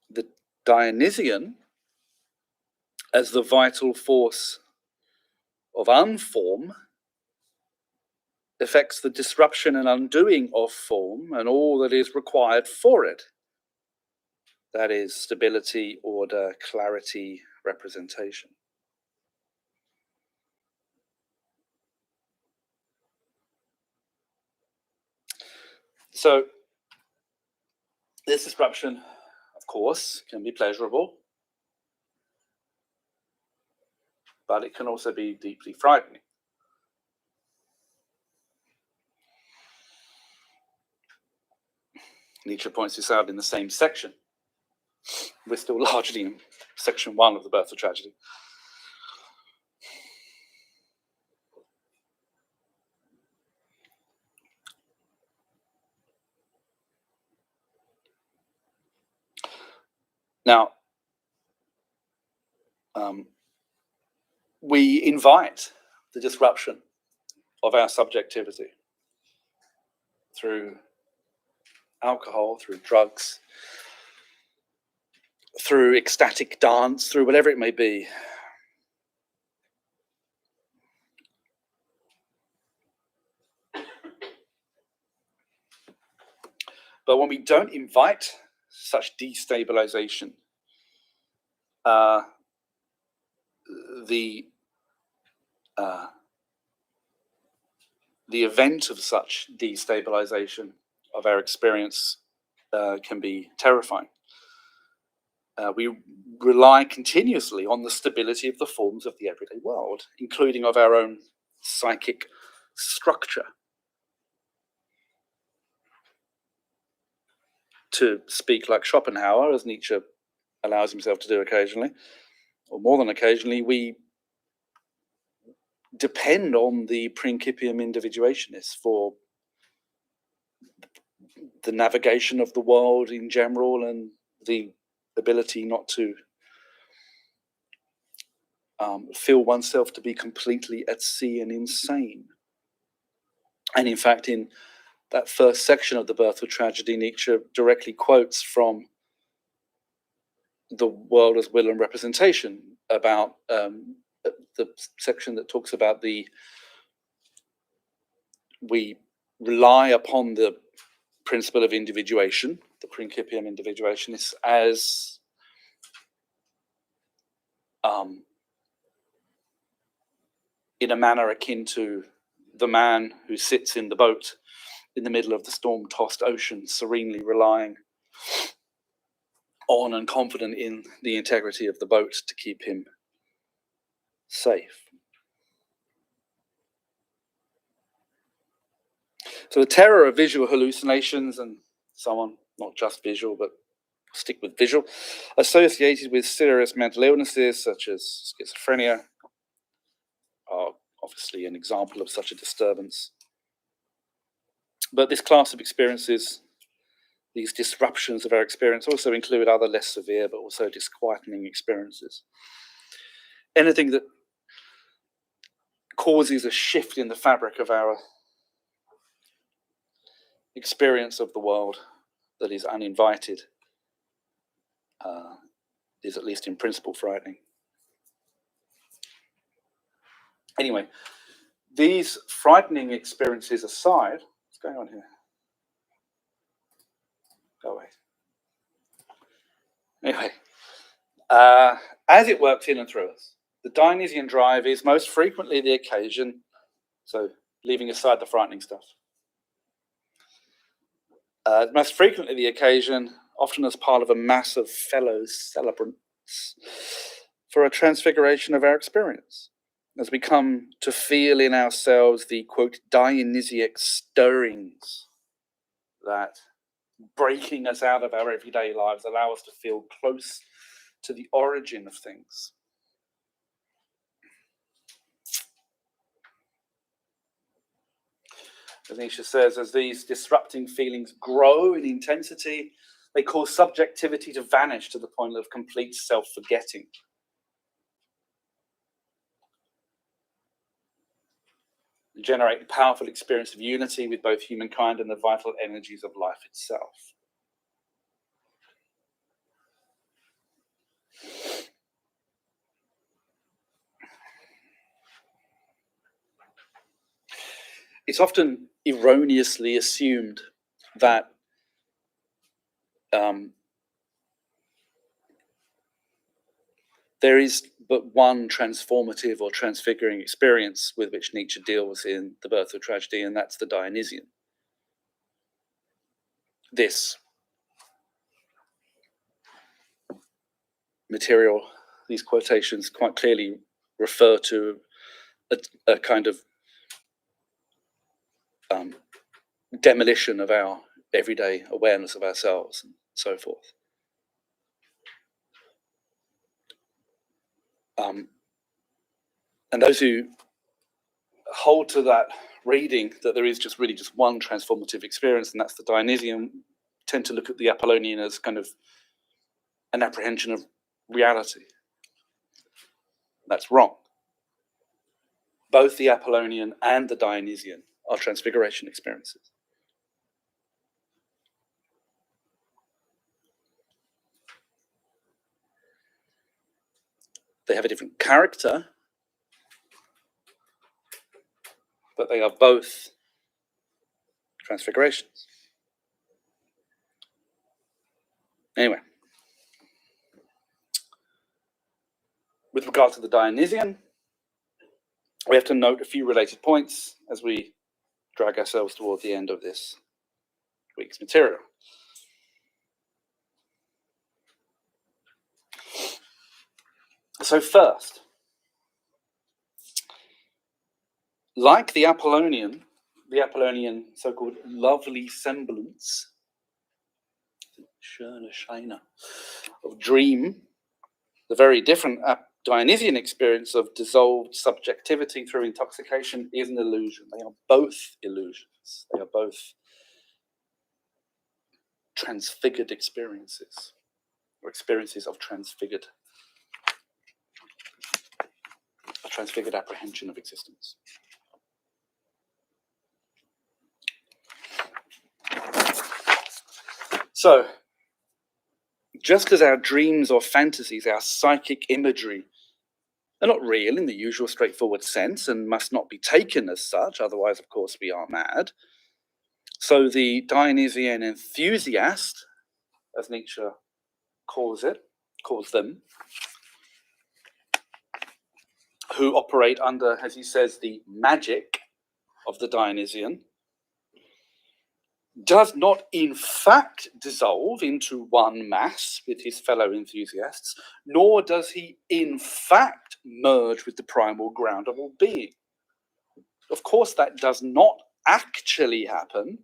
The Dionysian, as the vital force of unform, affects the disruption and undoing of form and all that is required for it. That is stability, order, clarity, representation. So this disruption, of course, can be pleasurable, but it can also be deeply frightening. Nietzsche points this out in the same section. We're still largely in section 1 of The Birth of Tragedy. Now, we invite the disruption of our subjectivity through alcohol, through drugs, through ecstatic dance, through whatever it may be. But when we don't invite such destabilization, the event of such destabilization of our experience can be terrifying. We rely continuously on the stability of the forms of the everyday world, including of our own psychic structure. To speak like Schopenhauer, as Nietzsche allows himself to do occasionally, or more than occasionally, we depend on the principium individuationis for the navigation of the world in general and the ability not to feel oneself to be completely at sea and insane. And in fact, in that first section of The Birth of Tragedy, Nietzsche directly quotes from The World as Will and Representation about the section that talks about we rely upon the principle of individuation, the principium individuationis, as in a manner akin to the man who sits in the boat in the middle of the storm-tossed ocean, serenely relying on and confident in the integrity of the boat to keep him safe. So the terror of visual hallucinations and so on, not just visual, but stick with visual, associated with serious mental illnesses such as schizophrenia, are obviously an example of such a disturbance. But this class of experiences, these disruptions of our experience, also include other less severe but also disquieting experiences. Anything that causes a shift in the fabric of our experience of the world that is uninvited is, at least in principle, frightening. Anyway, these frightening experiences aside, what's going on here? Go away. Anyway, as it works in and through us, the Dionysian drive is most frequently the occasion, so leaving aside the frightening stuff, most frequently the occasion, often as part of a mass of fellow celebrants, for a transfiguration of our experience, as we come to feel in ourselves the, quote, Dionysiac stirrings that, breaking us out of our everyday lives, allow us to feel close to the origin of things. As Nietzsche says, as these disrupting feelings grow in intensity, they cause subjectivity to vanish to the point of complete self-forgetting. Generate a powerful experience of unity with both humankind and the vital energies of life itself. It's often erroneously assumed that there is but one transformative or transfiguring experience with which Nietzsche deals in The Birth of Tragedy, and that's the Dionysian. This material, these quotations quite clearly refer to a kind of demolition of our everyday awareness of ourselves and so forth. And those who hold to that reading, that there is just really just one transformative experience, and that's the Dionysian, tend to look at the Apollonian as kind of an apprehension of reality. That's wrong. Both the Apollonian and the Dionysian are transfiguration experiences. They have a different character, but they are both transfigurations. Anyway, with regard to the Dionysian, we have to note a few related points as we drag ourselves toward the end of this week's material. So first, like the Apollonian so-called lovely semblance, schöne Scheine, of dream, the very different Dionysian experience of dissolved subjectivity through intoxication is an illusion. They are both illusions. They are both transfigured experiences, or experiences of transfigured apprehension of existence. So, just as our dreams or fantasies, our psychic imagery, are not real in the usual straightforward sense and must not be taken as such, otherwise, of course, we are mad, so the Dionysian enthusiast, as Nietzsche calls them, who operate under, as he says, the magic of the Dionysian, does not in fact dissolve into one mass with his fellow enthusiasts, nor does he in fact merge with the primal ground of all being. Of course, that does not actually happen,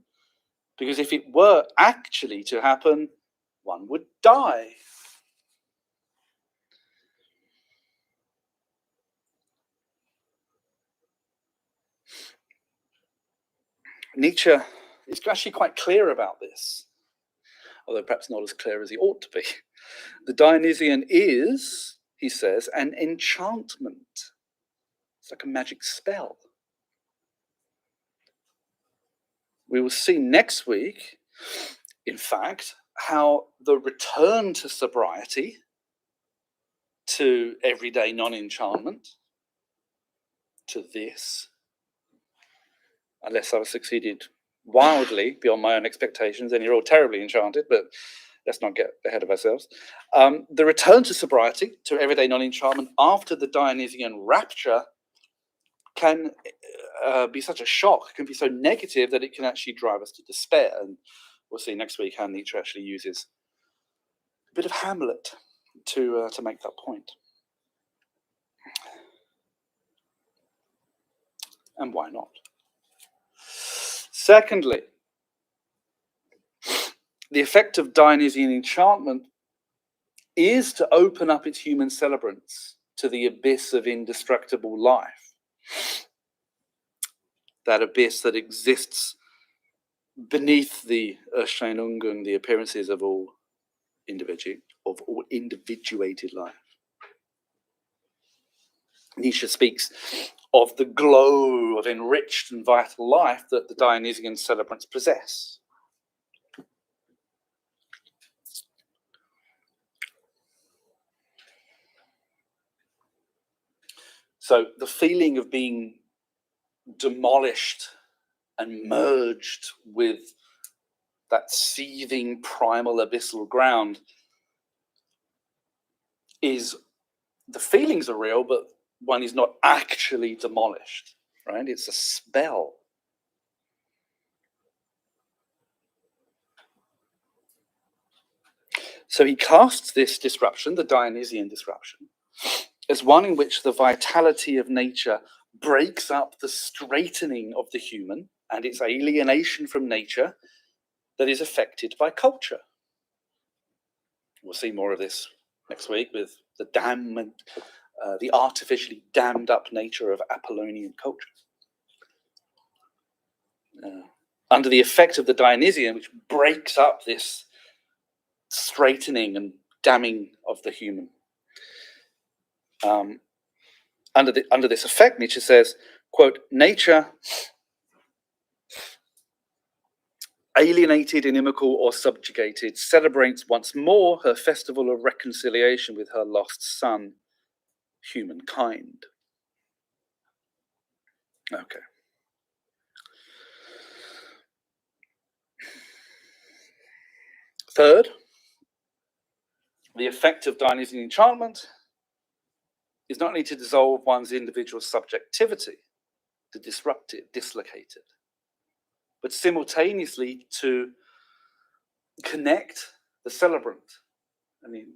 because if it were actually to happen, one would die. Nietzsche is actually quite clear about this, although perhaps not as clear as he ought to be. The Dionysian is, he says, an enchantment. It's like a magic spell. We will see next week, in fact, how the return to sobriety, to everyday non-enchantment, to this, unless I've succeeded wildly beyond my own expectations, and you're all terribly enchanted, but let's not get ahead of ourselves. The return to sobriety, to everyday non-enchantment after the Dionysian rapture can be such a shock, can be so negative that it can actually drive us to despair. And we'll see next week how Nietzsche actually uses a bit of Hamlet to make that point. And why not? Secondly, the effect of Dionysian enchantment is to open up its human celebrants to the abyss of indestructible life. That abyss that exists beneath the Erscheinungen, the appearances of all individuated life. Nietzsche speaks of the glow of enriched and vital life that the Dionysian celebrants possess. So the feeling of being demolished and merged with that seething primal abyssal ground is, the feelings are real, but one is not actually demolished, right? It's a spell. So he casts this disruption, the Dionysian disruption, as one in which the vitality of nature breaks up the straightening of the human and its alienation from nature that is affected by culture. We'll see more of this next week with the the artificially dammed up nature of Apollonian culture. Under the effect of the Dionysian, which breaks up this straightening and damming of the human. Under this effect, Nietzsche says, quote, nature, alienated, inimical, or subjugated, celebrates once more her festival of reconciliation with her lost son, humankind. Okay. Third, the effect of Dionysian enchantment is not only to dissolve one's individual subjectivity, to disrupt it, dislocate it, but simultaneously to connect the celebrant. I mean,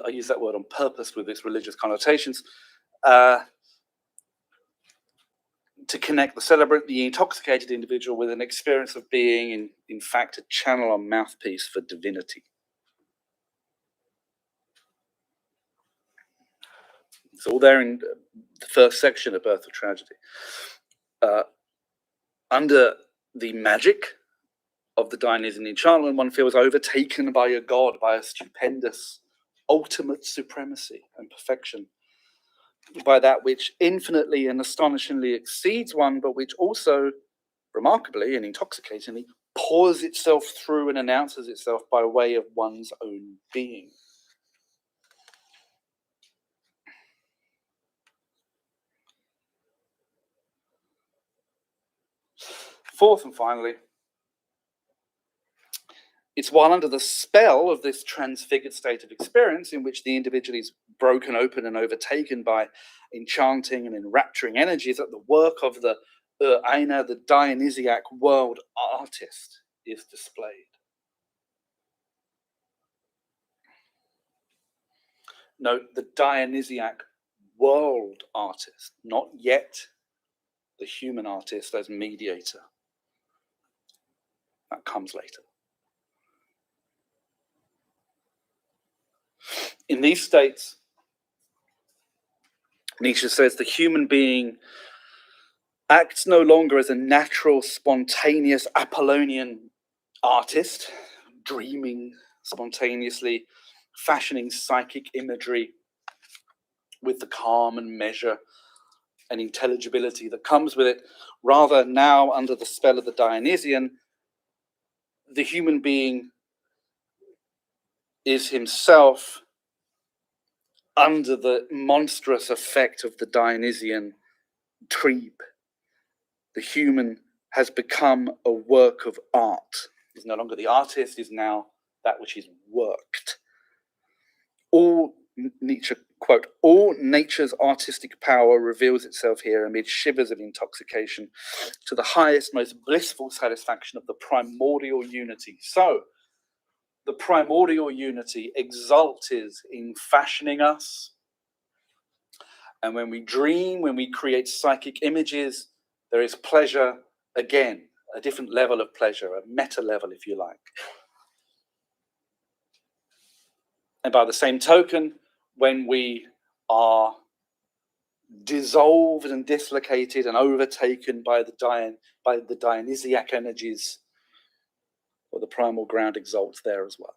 I use that word on purpose with its religious connotations. To connect the celebrant, the intoxicated individual, with an experience of being, in fact, a channel or mouthpiece for divinity. It's all there in the first section of Birth of Tragedy. Under the magic of the Dionysian enchantment, one feels overtaken by a god, by a stupendous, ultimate supremacy and perfection, by that which infinitely and astonishingly exceeds one, but which also, remarkably and intoxicatingly, pours itself through and announces itself by way of one's own being. Fourth and finally, it's while under the spell of this transfigured state of experience in which the individual is broken open and overtaken by enchanting and enrapturing energies that the work of the Aina, the Dionysiac world artist, is displayed. Note the Dionysiac world artist, not yet the human artist as mediator. That comes later. In these states, Nietzsche says the human being acts no longer as a natural, spontaneous Apollonian artist, dreaming spontaneously, fashioning psychic imagery with the calm and measure and intelligibility that comes with it. Rather, now, under the spell of the Dionysian, the human being is himself under the monstrous effect of the Dionysian Triebe. The human has become a work of art. He's no longer the artist, he's now that which is worked. All, Nietzsche quote, all nature's artistic power reveals itself here amid shivers of intoxication to the highest, most blissful satisfaction of the primordial unity. So, the primordial unity exulted in fashioning us. And when we dream, when we create psychic images, there is pleasure again, a different level of pleasure, a meta level, if you like. And by the same token, when we are dissolved and dislocated and overtaken by the Dionysiac energies, or the primal ground exalts there as well.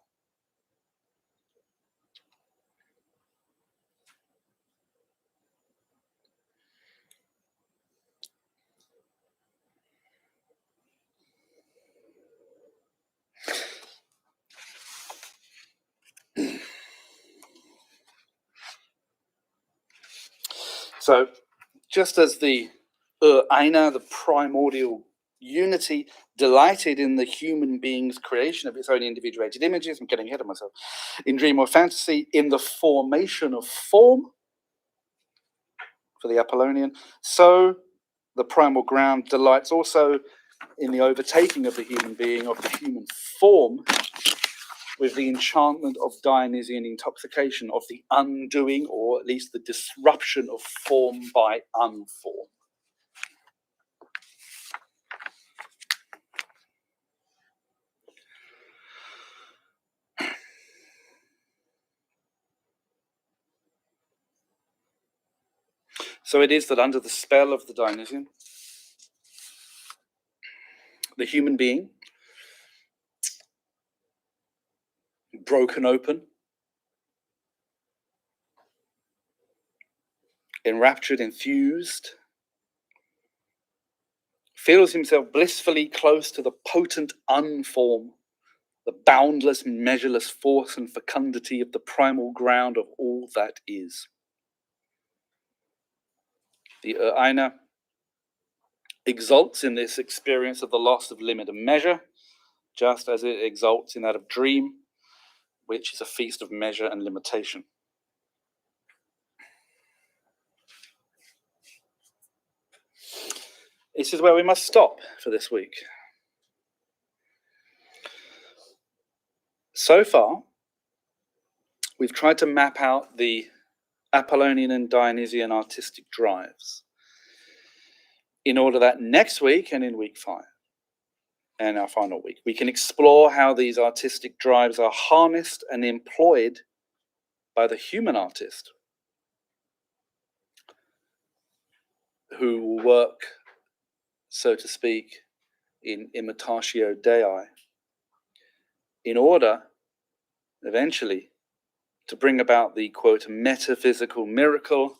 So, just as the Aina, the primordial unity, delighted in the human being's creation of its own individuated images, I'm getting ahead of myself, in dream or fantasy, in the formation of form, for the Apollonian, so the primal ground delights also in the overtaking of the human being, of the human form, with the enchantment of Dionysian intoxication, of the undoing, or at least the disruption of form by unform. So it is that under the spell of the Dionysian, the human being, broken open, enraptured, enthused, feels himself blissfully close to the potent unform, the boundless, measureless force and fecundity of the primal ground of all that is. The Aina exults in this experience of the loss of limit and measure, just as it exults in that of dream, which is a feast of measure and limitation. This is where we must stop for this week. So far, we've tried to map out the Apollonian and Dionysian artistic drives in order that next week and in week 5, and our final week, we can explore how these artistic drives are harnessed and employed by the human artist, who will work, so to speak, in imitatio Dei, in order, eventually, to bring about the, quote, metaphysical miracle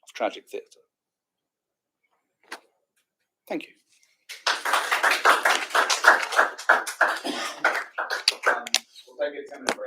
of tragic theatre. Thank you. We'll take a 10-minute break.